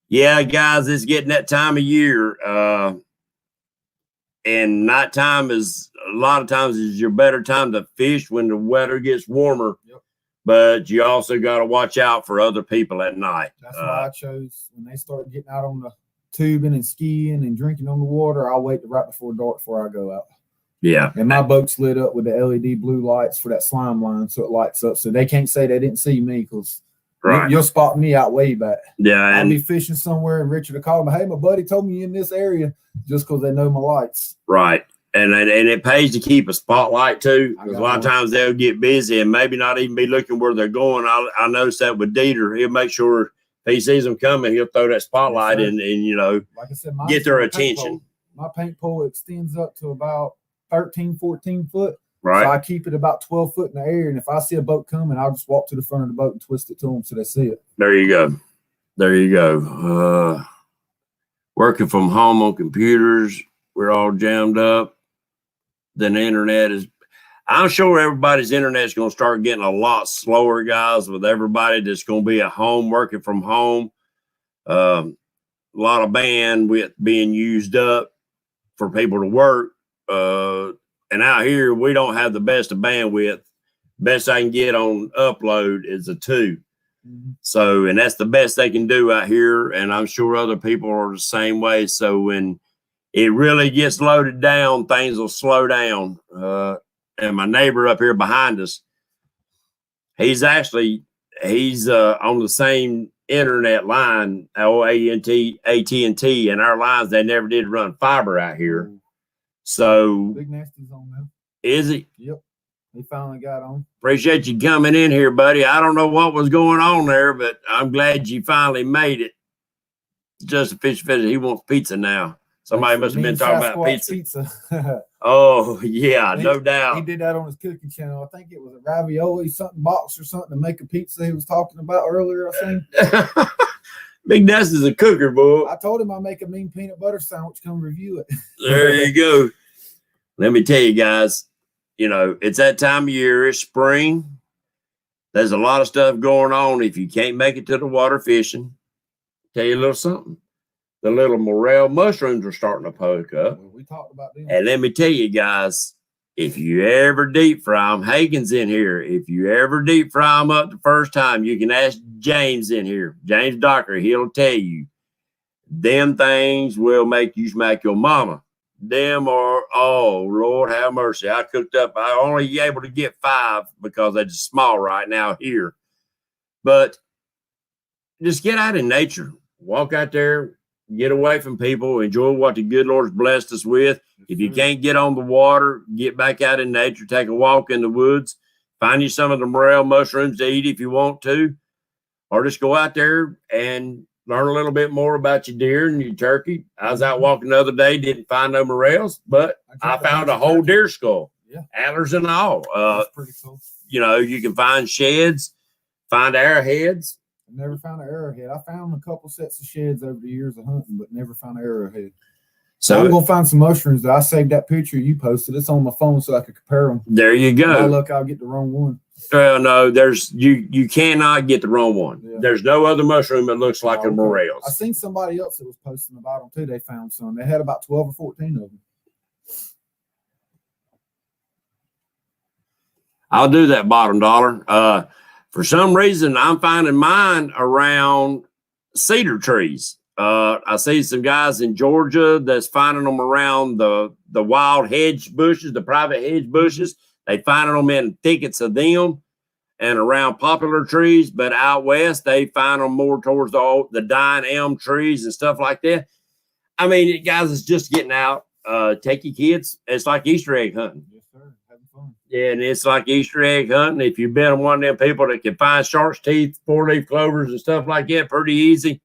A: Yeah, guys, it's getting that time of year. And nighttime is a lot of times is your better time to fish when the weather gets warmer. Yep. But you also got to watch out for other people at night.
B: That's why I chose, when they start getting out on the tubing and skiing and drinking on the water, I'll wait right before dark before I go out. Yeah. And my boat's lit up with the LED blue lights for that slime line, so it lights up. So they can't say they didn't see me, because you'll spot me out way back. Yeah. I'll be fishing somewhere and Richard will call me, hey, my buddy told me you in this area, just because they know my lights.
A: Right. And it pays to keep a spotlight too, because a lot of times they'll get busy and maybe not even be looking where they're going. I noticed that with Dieter. He'll make sure if he sees them coming, he'll throw that spotlight and you know, like I said, get their attention.
B: My paint pole extends up to about 13, 14 foot.
A: Right.
B: So I keep it about 12 foot in the air. And if I see a boat coming, I'll just walk to the front of the boat and twist it to them so they see it.
A: There you go. There you go. Working from home on computers, we're all jammed up. Then the internet is, I'm sure everybody's internet is going to start getting a lot slower, guys, with everybody that's going to be at home, working from home. A lot of bandwidth being used up for people to work. And out here, we don't have the best of bandwidth. Best I can get on upload is a 2. So, and that's the best they can do out here. And I'm sure other people are the same way. So when it really gets loaded down, things will slow down. And my neighbor up here behind us, he's on the same internet line, AT&T, and our lines, they never did run fiber out here. So
B: Big Nasty's on now.
A: Is he?
B: Yep. He finally got on.
A: Appreciate you coming in here, buddy. I don't know what was going on there, but I'm glad you finally made it. Just a fish. He wants pizza now. Somebody must have been talking about pizza. Oh, yeah, no doubt.
B: He did that on his cooking channel. I think it was a ravioli something box or something to make a pizza he was talking about earlier, I think.
A: Big Ness is a cooker, boy.
B: I told him I'd make a mean peanut butter sandwich. Come review it.
A: There you go. Let me tell you guys, you know, it's that time of year. It's spring. There's a lot of stuff going on. If you can't make it to the water fishing, tell you a little something. The little morel mushrooms are starting to poke up.
B: Well, we talked about them.
A: And let me tell you guys, if you ever deep fry them, Hagen's in here. If you ever deep fry them up the first time, you can ask James in here. James Docker, he'll tell you. Them things will make you smack your mama. them are, oh, Lord have mercy. I cooked up, I only able to get 5 because they're just small right now here. But just get out in nature. Walk out there, get away from people, enjoy what the good Lord's blessed us with. If you can't get on the water, get back out in nature, take a walk in the woods, find you some of the morel mushrooms to eat if you want to, or just go out there and learn a little bit more about your deer and your turkey. I was out walking the other day, didn't find no morels, but I found a whole deer skull, antlers and all.
B: That's pretty cool.
A: You know, you can find sheds, find arrowheads.
B: I never found an arrowhead. I found a couple sets of sheds over the years of hunting, but never found an arrowhead. So I'm gonna find some mushrooms. I saved that picture you posted. It's on my phone so I could compare them.
A: There you go.
B: My luck, I'll get the wrong one.
A: No, there's you cannot get the wrong one. Yeah. There's no other mushroom that looks like a morels.
B: I seen somebody else that was posting about them too. They found some. They had about 12 or 14 of them.
A: I'll do that bottom dollar. For some reason, I'm finding mine around cedar trees. I see some guys in Georgia that's finding them around the wild hedge bushes, the private hedge bushes. They finding them in thickets of them and around popular trees. But out west, they find them more towards the dying elm trees and stuff like that. I mean, guys, it's just getting out. Take your kids. It's like Easter egg hunting.
B: Yes, sir. Having fun.
A: Yeah, and it's like Easter egg hunting. If you've been one of them people that can find shark's teeth, 4-leaf clovers, and stuff like that pretty easy,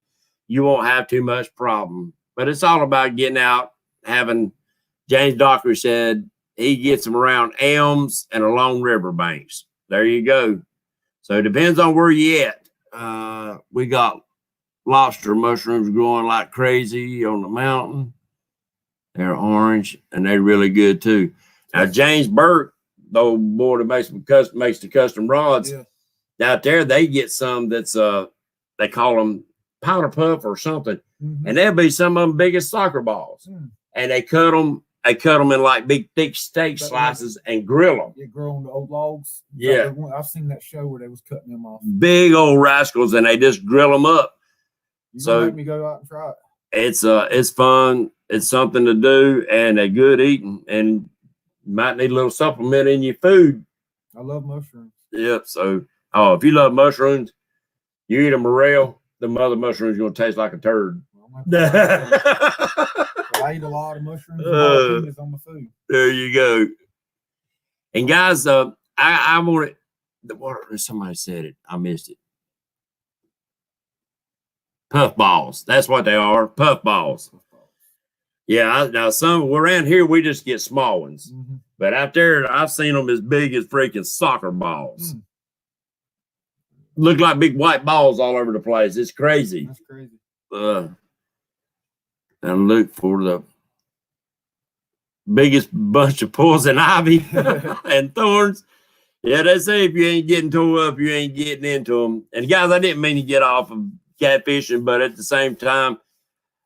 A: you won't have too much problem. But it's all about getting out, having, James Dockery said he gets them around elms and along river banks. There you go. So it depends on where you at. We got lobster mushrooms growing like crazy on the mountain. They're orange and they're really good too. Now, James Burke, the old boy that makes the custom rods, out there, they get some that's, they call them powder puff or something. And they'll be some of them biggest soccer balls. And they cut them in like big, thick steak slices and grill them.
B: You grill on the old logs.
A: Yeah.
B: I've seen that show where they was cutting them off.
A: Big old rascals, and they just grill them up.
B: So make me go out and try it.
A: It's fun. It's something to do and a good eating. And you might need a little supplement in your food.
B: I love mushrooms.
A: Yep. So, if you love mushrooms, you eat a morel, the mother mushroom's going to taste like a turd.
B: I eat a lot of mushrooms. Jalapenos on my food.
A: There you go. And guys, I want it. Somebody said it. I missed it. Puff balls. That's what they are. Puff balls. Yeah. Now around here we just get small ones, but out there I've seen them as big as freaking soccer balls. Look like big white balls all over the place. It's crazy.
B: That's crazy.
A: And look for the biggest bunch of poison ivy and thorns. Yeah, they say if you ain't getting tore up, you ain't getting into them. And guys, I didn't mean to get off of catfishing, but at the same time,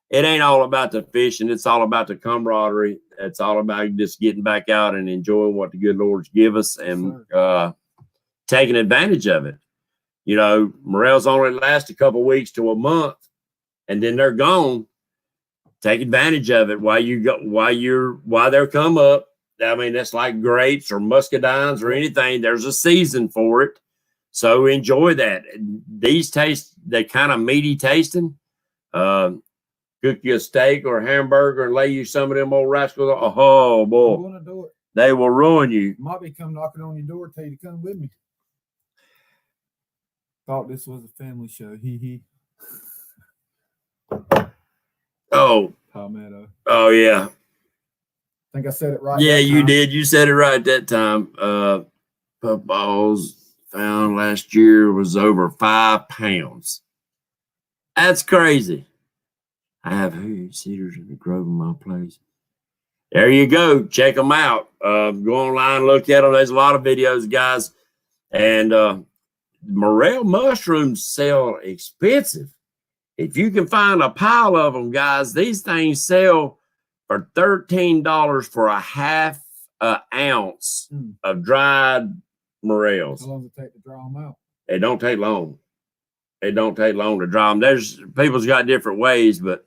A: it ain't all about the fishing. It's all about the camaraderie. It's all about just getting back out and enjoying what the good Lord's give us and taking advantage of it. You know, morels only last a couple weeks to a month, and then they're gone. Take advantage of it while they're come up. I mean, that's like grapes or muscadines or anything. There's a season for it. So enjoy that. These they're kind of meaty tasting. Cook you a steak or a hamburger and lay you some of them old rascals. Oh, boy.
B: I want to do it.
A: They will ruin you.
B: Might be come knocking on your door, tell you to come with me. Thought this was a family show. Hee.
A: Oh.
B: Palmetto.
A: Oh, yeah.
B: I think I said it right.
A: Yeah, you did. You said it right that time. Puff balls found last year was over 5 pounds. That's crazy. I have cedars in the grove in my place. There you go. Check them out. Go online, look at them. There's a lot of videos, guys. And morel mushrooms sell expensive. If you can find a pile of them, guys, these things sell for $13 for a half ounce of dried morels.
B: How long does it take to dry them out?
A: It don't take long. It don't take long to dry them. People's got different ways, but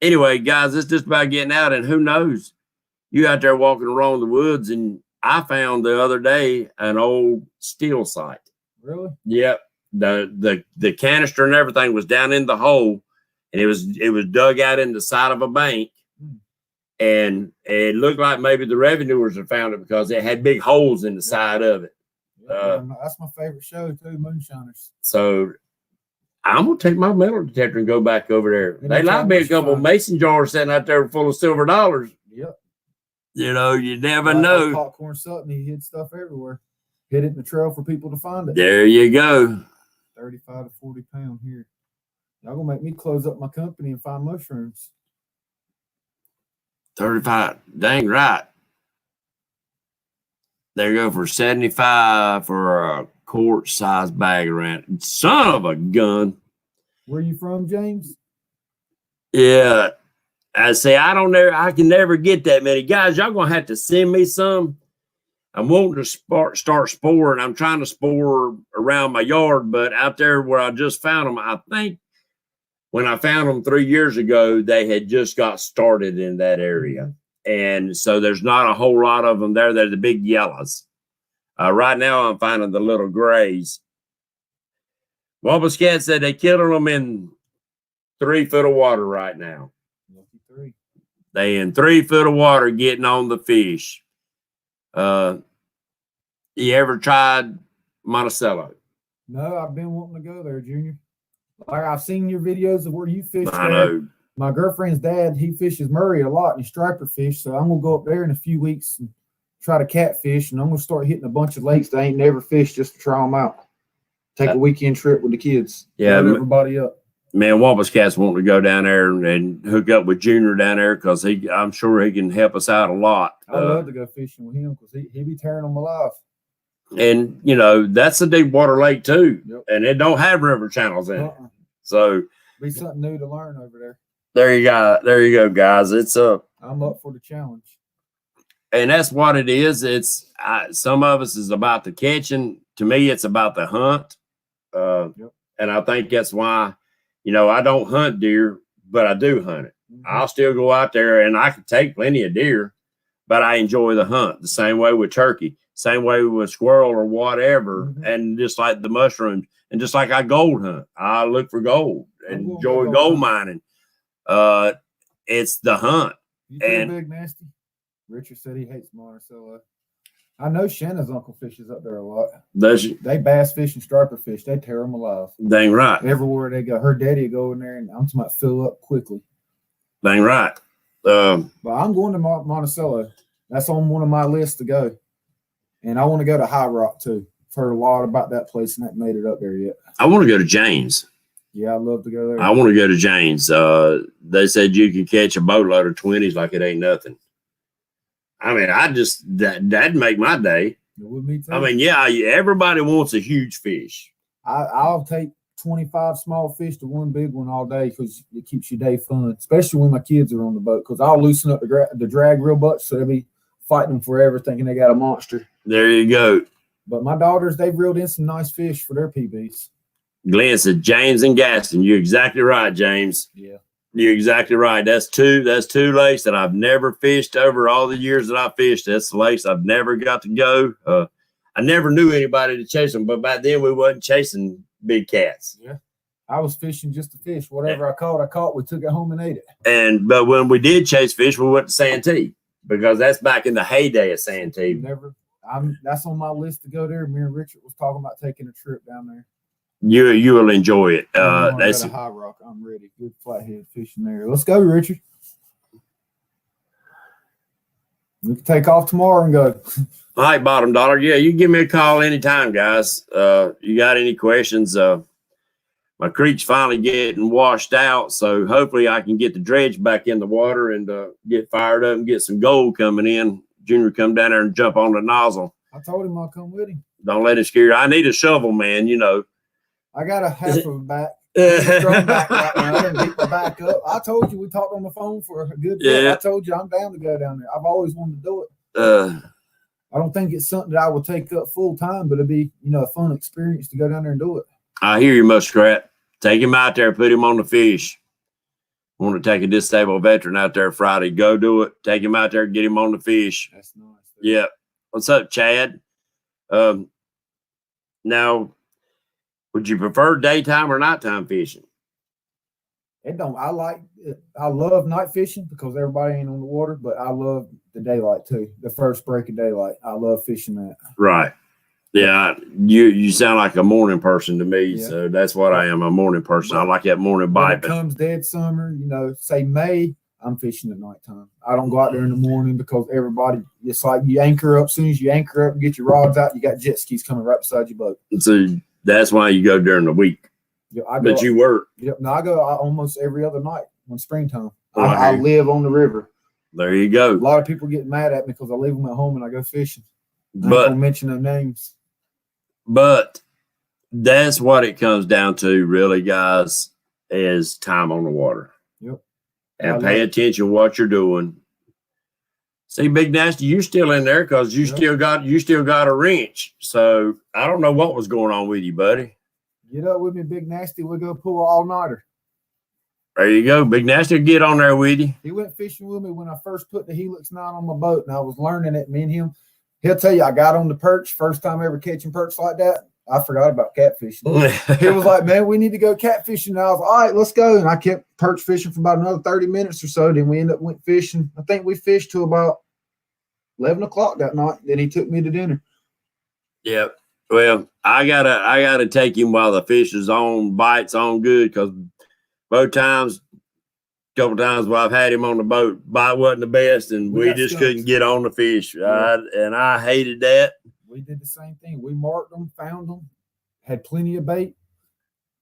A: anyway, guys, it's just about getting out, and who knows? You out there walking around the woods, and I found the other day an old steel sight.
B: Really?
A: Yep. The canister and everything was down in the hole, and it was dug out in the side of a bank. And it looked like maybe the revenuers had found it because it had big holes in the side of it.
B: That's my favorite show too, Moonshiners.
A: So I'm gonna take my metal detector and go back over there. They might be a couple of mason jars sitting out there full of silver dollars.
B: Yep.
A: You know, you never know.
B: Popcorn Sutton, he hid stuff everywhere. Hid it in the trail for people to find it.
A: There you go.
B: 35 to 40 pound here. Y'all gonna make me close up my company and find mushrooms.
A: 35. Dang right. There you go for 75 for a quart size bag around. Son of a gun.
B: Where you from, James?
A: Yeah. I say I can never get that many. Guys, y'all gonna have to send me some. I'm wanting to start sporing. I'm trying to spore around my yard, but out there where I just found them, I think when I found them 3 years ago, they had just got started in that area. And so there's not a whole lot of them there. They're the big yellows. Right now, I'm finding the little grays. Wobble's said they killed them in 3 foot of water right now.
B: Lucky 3.
A: They in 3 foot of water getting on the fish. You ever tried Monticello?
B: No, I've been wanting to go there, Junior. Like I've seen your videos of where you fish.
A: I know.
B: My girlfriend's dad, he fishes Murray a lot and he striper fish. So I'm gonna go up there in a few weeks and try to catfish, and I'm gonna start hitting a bunch of lakes that I ain't never fished just to try them out. Take a weekend trip with the kids.
A: Yeah,
B: everybody up.
A: Man, Wampus Cat's wanting to go down there and hook up with Junior down there because I'm sure he can help us out a lot.
B: I'd love to go fishing with him because he be tearing them alive.
A: And you know that's a deep water lake too,
B: yep.
A: And it don't have river channels in it, so
B: be something new to learn over there.
A: There you go, guys.
B: I'm up for the challenge.
A: And that's what it is. Some of us is about the catching. To me, it's about the hunt.
B: Yep.
A: And I think that's why, I don't hunt deer, but I do hunt it. Mm-hmm. I'll still go out there and I can take plenty of deer, but I enjoy the hunt. The same way with turkey, same way with squirrel or whatever. Mm-hmm. And just like the mushrooms, and just like I gold hunt, I look for gold and enjoy gold mining. It's the hunt.
B: You and Big Nasty? Richard said he hates Monticello. I know Shanna's uncle fishes up there a lot.
A: Does she?
B: They bass fish and striper fish. They tear them alive.
A: Dang right.
B: Everywhere they go. Her daddy will go in there and I'm talking about fill up quickly.
A: Dang right.
B: But I'm going to Monticello. That's on one of my lists to go. And I want to go to High Rock too. I've heard a lot about that place and I haven't made it up there yet.
A: I want to go to James.
B: Yeah, I'd love to go there.
A: I want to go to James. They said you can catch a boatload of 20s like it ain't nothing. I mean, that'd make my day.
B: It would me too.
A: I mean, yeah, everybody wants a huge fish.
B: I'll take 25 small fish to one big one all day because it keeps your day fun, especially when my kids are on the boat because I'll loosen up the drag real much so they'll be fighting them forever thinking they got a monster.
A: There you go.
B: But my daughters, they've reeled in some nice fish for their PBs.
A: Glenn said James and Gaston. You're exactly right, James.
B: Yeah.
A: You're exactly right. That's two lakes that I've never fished over all the years that I fished. That's the lakes I've never got to go. I never knew anybody to chase them, but back then we wasn't chasing big cats.
B: Yeah. I was fishing just to fish. Whatever I caught. We took it home and ate
A: it. But when we did chase fish, we went to Santee because that's back in the heyday of Santee.
B: That's on my list to go there. Me and Richard was talking about taking a trip down there.
A: You will enjoy it.
B: That's a High Rock. I'm ready. Good flathead fishing there. Let's go, Richard. We can take off tomorrow and go.
A: All right, Bottom Dollar. Yeah, you can give me a call anytime, guys. You got any questions? My creek's finally getting washed out, so hopefully I can get the dredge back in the water and get fired up and get some gold coming in. Junior come down there and jump on the nozzle.
B: I told him I'll come with him.
A: Don't let him scare you. I need a shovel, man,
B: I got a half of a back. Back right now and beat my back up. I told you we talked on the phone for a good bit. Yeah. I told you I'm down to go down there. I've always wanted to do it. I don't think it's something that I would take up full time, but it'd be, a fun experience to go down there and do it.
A: I hear you, Muskrat. Take him out there, put him on the fish. Want to take a disabled veteran out there Friday, go do it. Take him out there, get him on the fish.
B: That's nice.
A: Yeah. What's up, Chad? Now, would you prefer daytime or nighttime fishing?
B: It don't. I love night fishing because everybody ain't on the water, but I love the daylight too. The first break of daylight. I love fishing that.
A: Right. Yeah. You sound like a morning person to me.
B: Yeah.
A: So that's what I am, a morning person. I like that morning
B: When
A: bite.
B: it comes dead summer, say May, I'm fishing at nighttime. I don't go out there in the morning because everybody, it's like you anchor up. As soon as you anchor up and get your rods out, you got jet skis coming right beside your boat.
A: So that's why you go during the week.
B: Yeah,
A: But you work.
B: Yep. No, I go almost every other night when springtime. I live on the river.
A: There you go.
B: A lot of people get mad at me because I leave them at home and I go fishing. I ain't
A: But
B: gonna mention their names.
A: But that's what it comes down to, really, guys, is time on the water.
B: Yep.
A: And pay attention to what you're doing. See, Big Nasty, you're still in there because you still got a wrench. So I don't know what was going on with you, buddy.
B: Get up with me, Big Nasty. We'll go pull an all-nighter.
A: There you go. Big Nasty will get on there with you.
B: He went fishing with me when I first put the Helix 9 on my boat, and I was learning it. Me and him, he'll tell you, I got on the perch, first time ever catching perch like that. I forgot about catfishing. He was like, man, we need to go catfishing. And I was like, all right, let's go. And I kept perch fishing for about another 30 minutes or so. Then we went fishing. I think we fished till about 11 o'clock that night. Then he took me to dinner.
A: Yep. Well, I gotta take him while the fish is on, bites on good, because both times, couple times where I've had him on the boat, bite wasn't the best, and we just couldn't get on the fish.
B: Yeah.
A: And I hated that.
B: We did the same thing. We marked them, found them, had plenty of bait.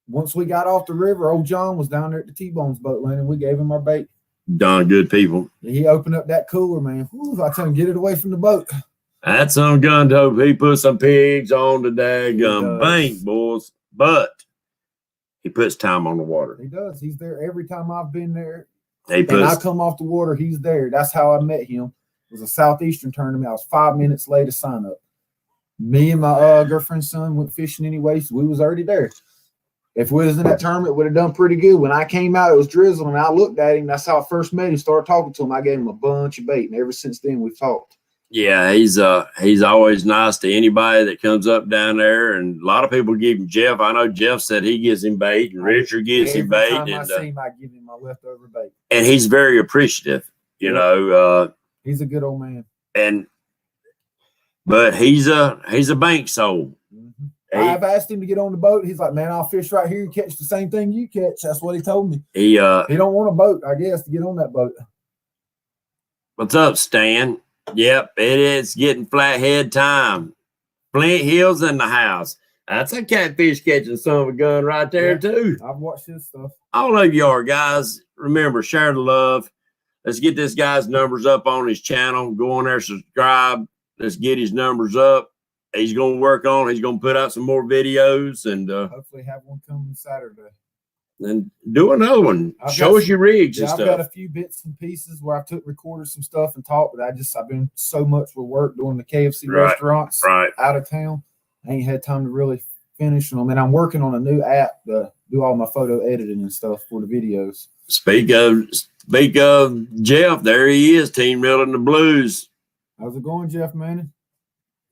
B: Once we got off the river, old John was down there at the T-Bones boat landing. We gave him our bait.
A: Darn good people.
B: He opened up that cooler, man. Whew, I told him, get it away from the boat.
A: That's some gun dope. He put some pigs on the daggum bank, boys. But he puts time on the water.
B: He does. He's there every time I've been there.
A: And
B: I come off the water, he's there. That's how I met him. It was a Southeastern tournament. I was 5 minutes late to sign up. Me and my girlfriend's son went fishing anyway, so we was already there. If we was in that tournament, would have done pretty good. When I came out, it was drizzling, and I looked at him. That's how I first met him. Started talking to him. I gave him a bunch of bait, and ever since then, we've talked.
A: Yeah, he's always nice to anybody that comes up down there, and a lot of people give him Jeff. I know Jeff said he gives him bait, and Richard gives him bait.
B: Every time I see him, I give him my leftover bait.
A: And he's very appreciative, you know.
B: He's a good old man.
A: But he's a bank soul.
B: Mm-hmm. I've asked him to get on the boat. He's like, man, I'll fish right here and catch the same thing you catch. That's what he told me. He don't want a boat, I guess, to get on that boat.
A: What's up, Stan? Yep, it is getting flathead time. Flint Hills in the house. That's a catfish catching son of a gun right there, too.
B: I've watched his stuff.
A: All of you are, guys. Remember, share the love. Let's get this guy's numbers up on his channel. Go on there, subscribe. Let's get his numbers up. He's going to work on. He's going to put out some more videos, and
B: hopefully have one coming Saturday.
A: And do another one. Show us your rigs and stuff.
B: I've got a few bits and pieces where I recorded some stuff and talked, but I've been so much with work doing the KFC restaurants out of town. I ain't had time to really finish them. And I'm working on a new app to do all my photo editing and stuff for the videos. Speak of Jeff, there he is, Team Reeling the Blues. How's it going, Jeff Manning?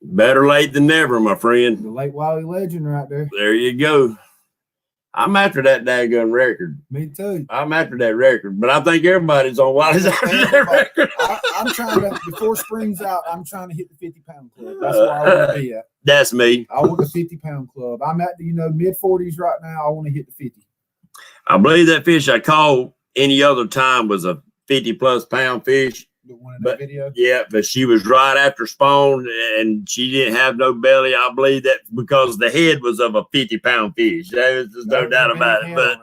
B: Better late than never, my friend. The late Wiley legend right there. There you go. I'm after that daggone record. Me too. I'm after that record, but I think everybody's on Wiley's after that record. I'm trying to, before spring's out, I'm trying to hit the 50-pound club. That's where I want to be at. That's me. I want the 50-pound club. I'm at the, mid-40s right now. I want to hit the 50. I believe that fish I caught any other time was a 50-plus pound fish. The one in that video? Yeah, but she was right after spawn, and she didn't have no belly. I believe that because the head was of a 50-pound fish. There's no doubt about it. But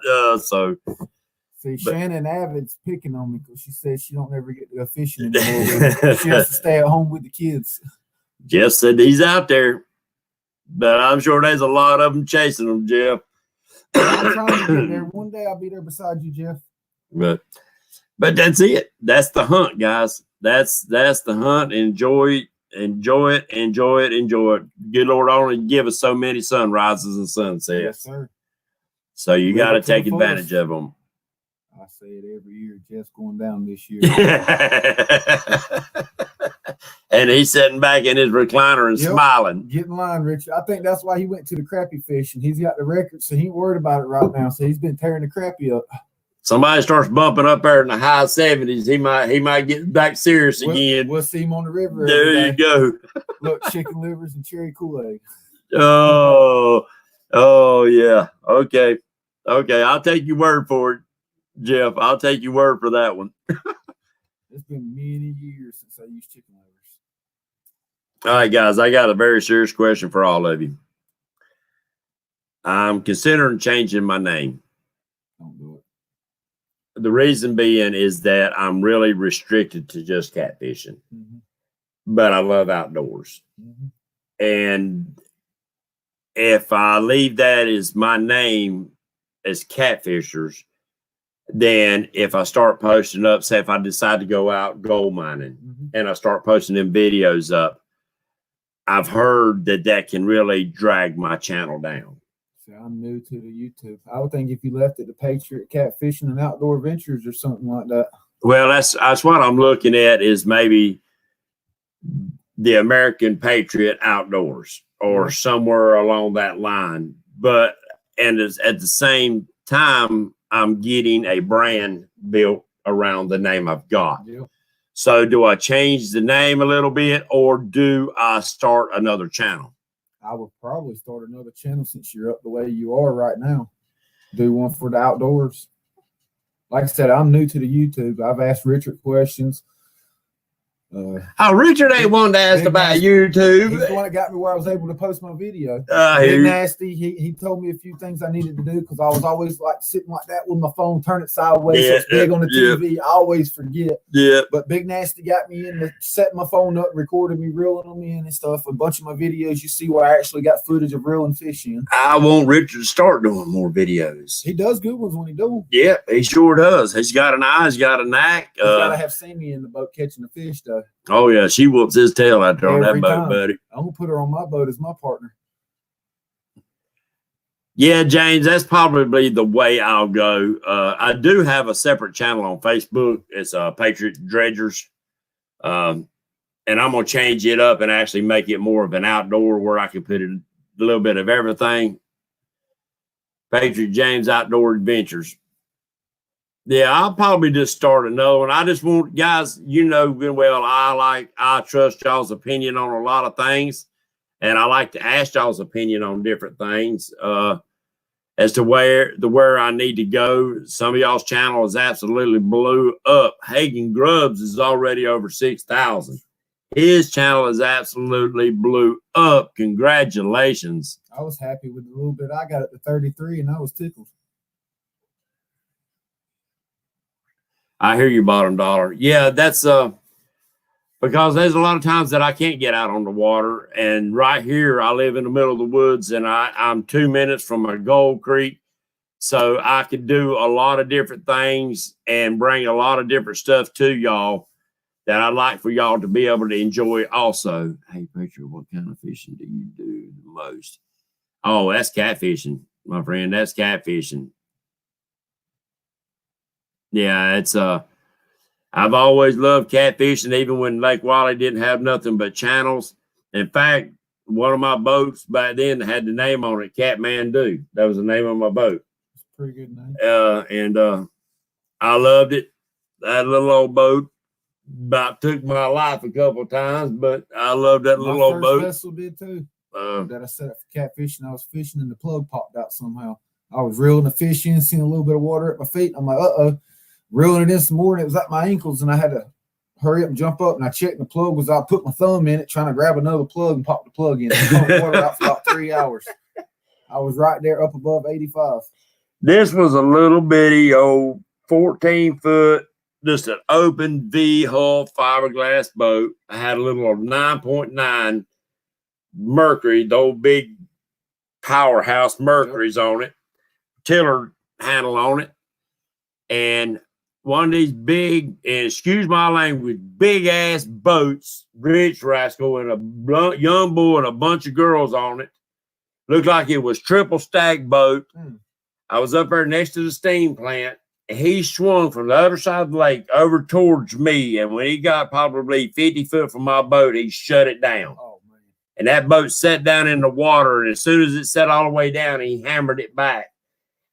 B: Shannon Avid's picking on me because she said she don't ever get to go fishing anymore. She has to stay at home with the kids. Jeff said he's out there, but I'm sure there's a lot of them chasing him, Jeff. I'm trying to get there. One day I'll be there beside you, Jeff. But that's it. That's the hunt, guys. That's the hunt. Enjoy it. Good Lord only give us so many sunrises and sunsets. Yes, sir. So you got to take advantage of them. I say it every year. Jeff's going down this year.
A: And he's sitting back in his recliner and smiling.
B: Get in line, Richard. I think that's why he went to the crappie fishing. He's got the record, so he ain't worried about it right now. So he's been tearing the crappie up.
A: Somebody starts bumping up there in the high 70s, he might get back serious again.
B: We'll see him on the river.
A: There you go.
B: Look, chicken livers and cherry Kool-Aid.
A: Oh yeah. Okay. I'll take your word for it, Jeff. I'll take your word for that one.
B: It's been many years since I used chicken livers.
A: All right, guys, I got a very serious question for all of you. I'm considering changing my name.
B: Don't do it.
A: The reason being is that I'm really restricted to just catfishing, but I love outdoors. And if I leave that as my name as Catfishers, then if I start posting up, say if I decide to go out gold mining and I start posting them videos up, I've heard that can really drag my channel down.
B: I'm new to the YouTube. I would think if you left it to Patriot Catfishing and Outdoor Ventures or something like that.
A: Well, that's what I'm looking at, is maybe the American Patriot Outdoors or somewhere along that line. But at the same time, I'm getting a brand built around the name I've got. Yeah. So do I change the name a little bit, or do I start another channel?
B: I would probably start another channel since you're up the way you are right now. Do one for the outdoors. Like I said, I'm new to the YouTube. I've asked Richard questions.
A: Richard ain't one to ask about YouTube.
B: He's the one that got me where I was able to post my video. Big Nasty, he told me a few things I needed to do because I was always like sitting like that with my phone, turn it sideways, so it's big on the TV. I always forget.
A: Yeah.
B: But Big Nasty got me in to set my phone up, recorded me reeling them in and stuff. A bunch of my videos you see where I actually got footage of reeling fish in.
A: I want Richard to start doing more videos.
B: He does good ones when he does.
A: Yeah, he sure does. He's got an eye, he's got a knack.
B: He's got to have Sammy in the boat catching the fish though.
A: Oh yeah, she whoops his tail out there on that boat, buddy.
B: I'm gonna put her on my boat as my partner.
A: Yeah, James, that's probably the way I'll go. I do have a separate channel on Facebook. It's Patriot Dredgers, and I'm gonna change it up and actually make it more of an outdoor where I can put in a little bit of everything. Patriot James Outdoor Adventures. Yeah, I'll probably just start another one. I just want, guys, you know good well, I trust y'all's opinion on a lot of things, and I like to ask y'all's opinion on different things as to where I need to go. Some of y'all's channel is absolutely blew up. Hagen Grubbs is already over 6,000. His channel is absolutely blew up. Congratulations.
B: I was happy with the little bit I got at the 33, and I was tickled.
A: I hear you, Bottom Dollar. Yeah, that's because there's a lot of times that I can't get out on the water. And right here, I live in the middle of the woods, and I'm 2 minutes from a Gold Creek. So I could do a lot of different things and bring a lot of different stuff to y'all that I'd like for y'all to be able to enjoy also. Hey, Patriot, what kind of fishing do you do the most? Oh, that's catfishing, my friend. That's catfishing. Yeah, it's I've always loved catfishing, even when Lake Wally didn't have nothing but channels. In fact, one of my boats back then had the name on it, Catmandu. That was the name of my boat.
B: It's a pretty good name.
A: And I loved it. That little old boat about took my life a couple of times, but I loved that little old boat.
B: My first vessel did too. That I set up for catfishing. I was fishing and the plug popped out somehow. I was reeling the fish in, seeing a little bit of water at my feet. I'm like, reeling it in some more, and it was at my ankles, and I had to hurry up and jump up, and I checked the plug was out, put my thumb in it, trying to grab another plug and pop the plug in. I pumped water out for about 3 hours. I was right there up above 85.
A: This was a little bitty old 14-foot, just an open V-hull fiberglass boat. I had a little 9.9 Mercury, the old big powerhouse Mercury's on it, tiller handle on it, and one of these big, and excuse my language, big-ass boats, rich rascal, and a young boy and a bunch of girls on it. Looked like it was triple stack boat. I was up there next to the steam plant, he swung from the other side of the lake over towards me. And when he got probably 50 foot from my boat, he shut it down.
B: Oh, man.
A: And that boat set down in the water. And as soon as it set all the way down, he hammered it back.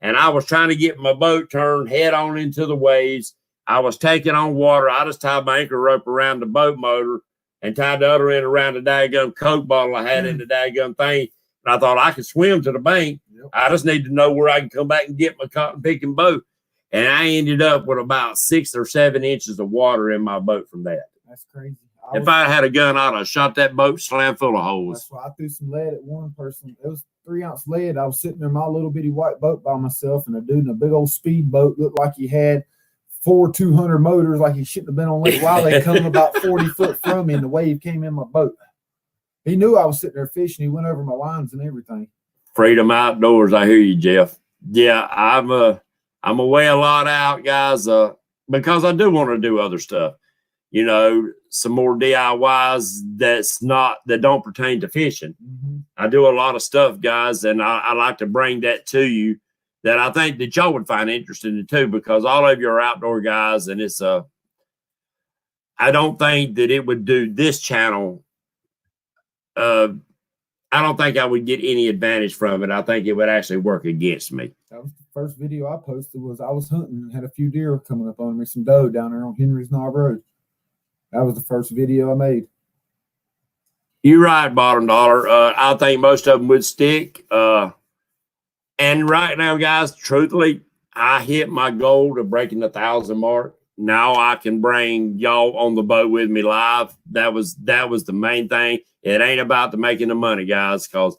A: And I was trying to get my boat turned head on into the waves. I was taking on water. I just tied my anchor rope around the boat motor and tied the other end around the daggum Coke bottle I had in the daggum thing. And I thought I could swim to the bank. Yep. I just need to know where I can come back and get my cotton picking boat. And I ended up with about 6 or 7 inches of water in my boat from that.
B: That's crazy.
A: If I had a gun, I'd have shot that boat slam full of holes.
B: That's why I threw some lead at one person. It was 3-ounce lead. I was sitting in my little bitty white boat by myself, and a dude in a big old speedboat looked like he had 4 200 motors, like he shouldn't have been on Lake Wiley, coming about 40 foot from me, and the wave came in my boat. He knew I was sitting there fishing. He went over my lines and everything.
A: Freedom outdoors. I hear you, Jeff. Yeah, I'm away a lot out, guys, because I do want to do other stuff. You know, some more DIYs that don't pertain to fishing. Mm-hmm. I do a lot of stuff, guys, and I like to bring that to you that I think that y'all would find interesting too, because all of you are outdoor guys, and it's I don't think that it would do this channel. I don't think I would get any advantage from it. I think it would actually work against me.
B: That was the first video I posted. Was I was hunting and had a few deer coming up on me, some doe down there on Henry's Knob Road. That was the first video I made.
A: You're right, Bottom Dollar. I think most of them would stick. And right now, guys, truthfully, I hit my goal of breaking the 1,000 mark. Now I can bring y'all on the boat with me live. That was the main thing. It ain't about the making the money, guys, because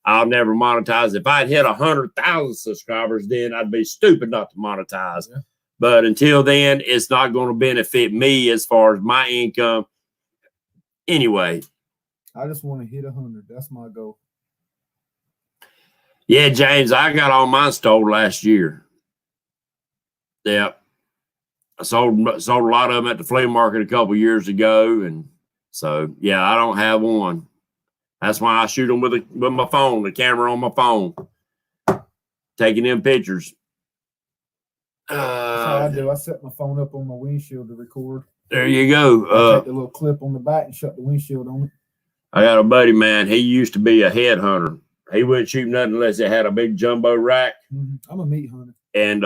A: I'll never monetize. If I'd hit 100,000 subscribers, then I'd be stupid not to monetize. Yeah. But until then, it's not going to benefit me as far as my income. Anyway.
B: I just want to hit 100. That's my goal.
A: Yeah, James, I got all mine sold last year. Yeah. I sold a lot of them at the flea market a couple years ago. And so, yeah, I don't have one. That's why I shoot them with my phone, the camera on my phone, taking them pictures.
B: That's how I do. I set my phone up on my windshield to record.
A: There you go.
B: I take the little clip on the back and shut the windshield on it.
A: I got a buddy, man. He used to be a headhunter. He wouldn't shoot nothing unless it had a big jumbo rack.
B: Mm-hmm. I'm a meat hunter.
A: And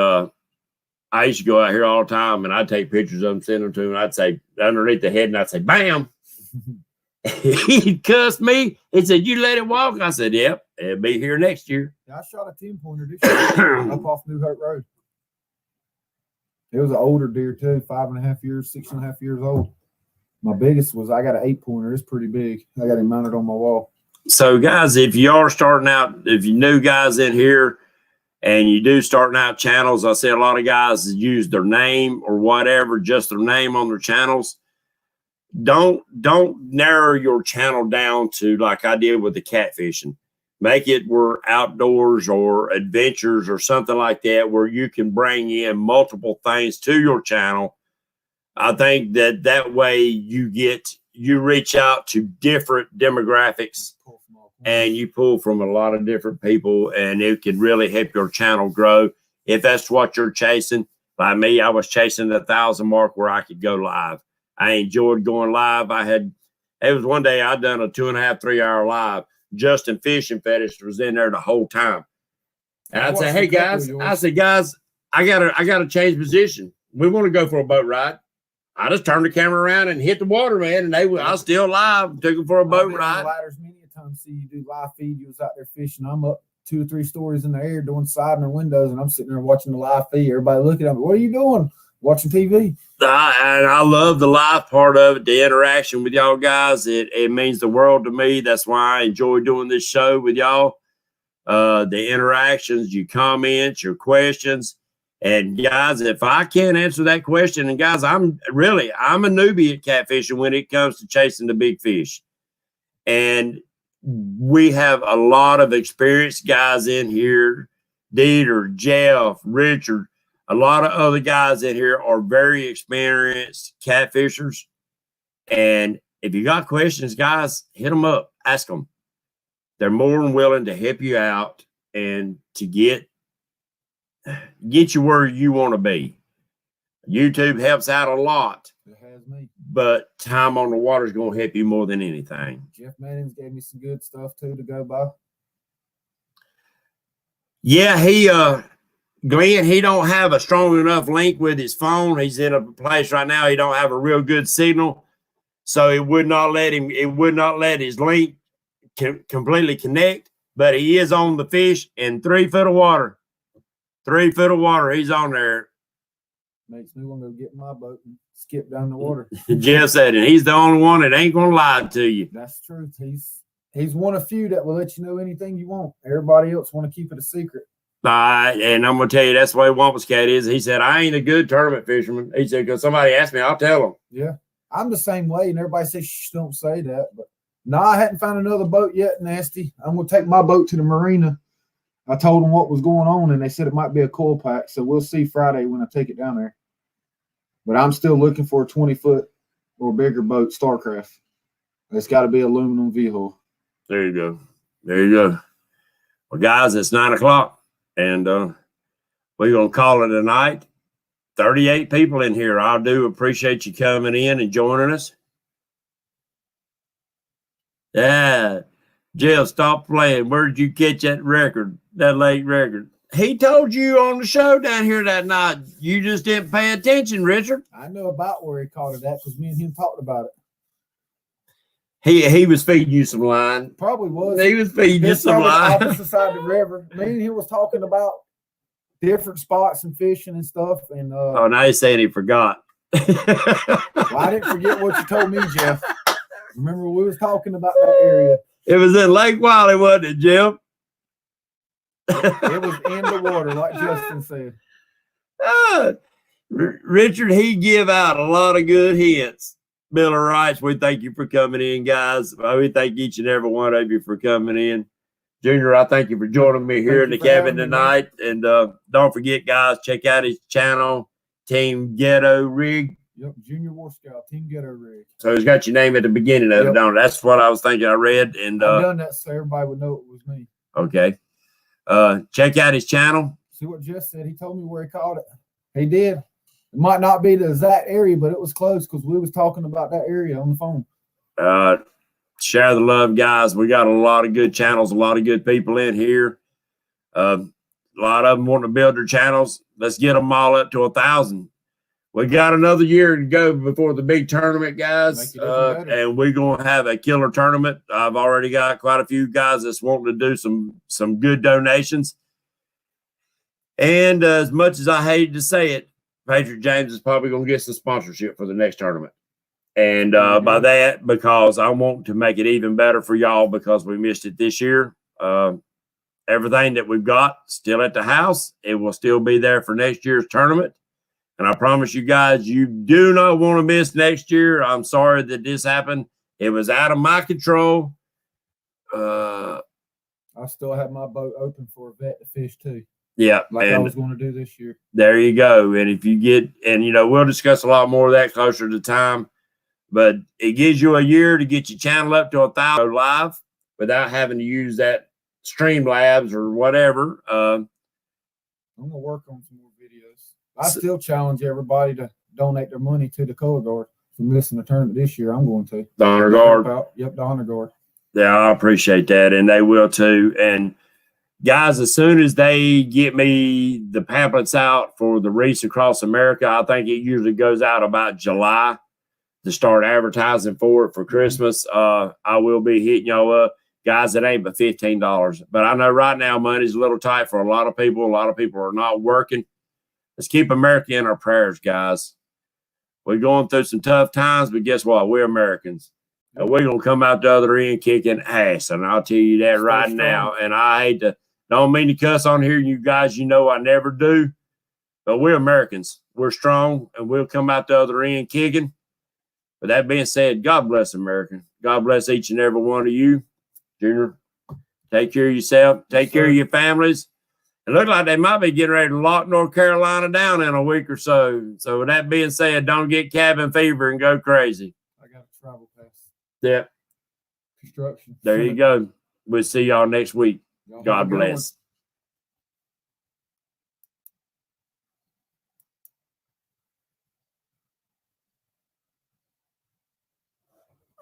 A: I used to go out here all the time, and I'd take pictures of him, send them to him. I'd say underneath the head, and I'd say, bam. He cussed me. He said, "You let it walk?" I said, "Yep, it'll be here next year."
B: Yeah, I shot a 10-pointer this year up off New Hope Road. It was an older deer too, 5.5 years, 6.5 years old. My biggest was I got an 8-pointer. It's pretty big. I got him mounted on my wall.
A: So, guys, if you are starting out, if you new guys in here and you do starting out channels, I see a lot of guys use their name or whatever, just their name on their channels. Don't narrow your channel down to like I did with the catfishing. Make it where outdoors or adventures or something like that, where you can bring in multiple things to your channel. I think that way you reach out to different demographics and you pull from a lot of different people, and it can really help your channel grow. If that's what you're chasing. By me, I was chasing the 1,000 mark where I could go live. I enjoyed going live. It was one day I'd done a 2.5, 3 hour live. Justin Fishing Fetish was in there the whole time. And I'd say, "Hey guys," I gotta change position. We want to go for a boat ride. I just turned the camera around and hit the water, man, and I was still live. Took them for a boat ride.
B: Ladders many a time. See you do live feed. You was out there fishing. I'm up 2 or 3 stories in the air doing siding or windows, and I'm sitting there watching the live feed. Everybody looking at me. What are you doing? Watching TV.
A: And I love the live part of it, the interaction with y'all guys. It means the world to me. That's why I enjoy doing this show with y'all. The interactions, your comments, your questions. And guys, if I can't answer that question, and guys, I'm a newbie at catfishing when it comes to chasing the big fish. And we have a lot of experienced guys in here. Dieter, Jeff, Richard. A lot of other guys in here are very experienced catfishers. And if you got questions, guys, hit them up. Ask them. They're more than willing to help you out and to get you where you want to be. YouTube helps out a lot,
B: It has me.
A: but time on the water is going to help you more than anything.
B: Jeff Mannings gave me some good stuff too to go by.
A: Yeah, Glenn, he don't have a strong enough link with his phone. He's in a place right now he don't have a real good signal, so it would not let his link completely connect. But he is on the fish in 3 foot of water. 3 foot of water. He's on there.
B: Makes me want to go get my boat and skip down the water.
A: Jeff said, and he's the only one that ain't gonna lie to you.
B: That's true. He's one of few that will let you know anything you want. Everybody else want to keep it a secret.
A: And I'm gonna tell you that's the way Wampus Cat is. He said, I ain't a good tournament fisherman. He said, because somebody asked me, I'll tell them.
B: Yeah, I'm the same way, and everybody says, shh, don't say that. But no, I hadn't found another boat yet, Nasty. I'm gonna take my boat to the marina. I told them what was going on, and they said it might be a coil pack. So we'll see Friday when I take it down there. But I'm still looking for a 20-foot or bigger boat, Starcraft. It's got to be aluminum V-hull.
A: There you go. There you go. Well, guys, it's 9 o'clock, and we're going to call it a night. 38 people in here. I do appreciate you coming in and joining us. Yeah. Jill, stop playing. Where did you catch that record, that late record? He told you on the show down here that night. You just didn't pay attention, Richard.
B: I know about where he caught it at because me and him talked about it.
A: He was feeding you some line.
B: Probably was.
A: He was feeding you some line.
B: Opposite side of the river. Me and him was talking about different spots and fishing and stuff. And
A: oh, now he's saying he forgot.
B: Well, I didn't forget what you told me, Jeff. Remember we was talking about that area.
A: It was in Lake Wiley, wasn't it, Jim?
B: It was in the water, like Justin said.
A: Richard, he give out a lot of good hints. Bill of Rights, we thank you for coming in, guys. We thank each and every one of you for coming in. Junior, I thank you for joining me here in the cabin tonight. And don't forget, guys, check out his channel, Team Ghetto Rig.
B: Yep, Junior War Scout, Team Ghetto Rig.
A: So he's got your name at the beginning of it, don't it? That's what I was thinking I read. And
B: I've done that so everybody would know it was me.
A: Okay. Check out his channel.
B: See what Jeff said. He told me where he caught it. He did. It might not be the exact area, but it was close because we was talking about that area on the phone.
A: Share the love, guys. We got a lot of good channels, a lot of good people in here. A lot of them want to build their channels. Let's get them all up to 1,000. We got another year to go before the big tournament, guys. And we're going to have a killer tournament. I've already got quite a few guys that's wanting to do some good donations. And as much as I hate to say it, Patriot James is probably going to get some sponsorship for the next tournament. And by that, because I want to make it even better for y'all because we missed it this year. Everything that we've got still at the house, it will still be there for next year's tournament. And I promise you guys, you do not want to miss next year. I'm sorry that this happened. It was out of my control.
B: I still have my boat open for a vet to fish too.
A: Yeah.
B: Like I was going to do this year.
A: There you go. And if you get, and we'll discuss a lot more of that closer to time, but it gives you a year to get your channel up to 1,000 live without having to use that Streamlabs or whatever.
B: I'm going to work on some more videos. I still challenge everybody to donate their money to the Color Guard for missing the tournament this year. I'm going to.
A: The Honor Guard.
B: Yep, the Honor Guard.
A: Yeah, I appreciate that. And they will too. And guys, as soon as they get me the pamphlets out for the Reefs Across America, I think it usually goes out about July to start advertising for it for Christmas. I will be hitting y'all up. Guys, it ain't but $15. But I know right now money's a little tight for a lot of people. A lot of people are not working. Let's keep America in our prayers, guys. We're going through some tough times, but guess what? We're Americans. And we're going to come out the other end kicking ass. And I'll tell you that right now. And I hate to, don't mean to cuss on here. You guys, I never do. But we're Americans. We're strong, and we'll come out the other end kicking. But that being said, God bless America. God bless each and every one of you. Junior, take care of yourself. Take care of your families. It looks like they might be getting ready to lock North Carolina down in a week or so. So with that being said, don't get cabin fever and go crazy.
B: I got a travel pass.
A: Yeah.
B: Construction.
A: There you go. We'll see y'all next week. God bless.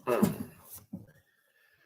A: Hmm.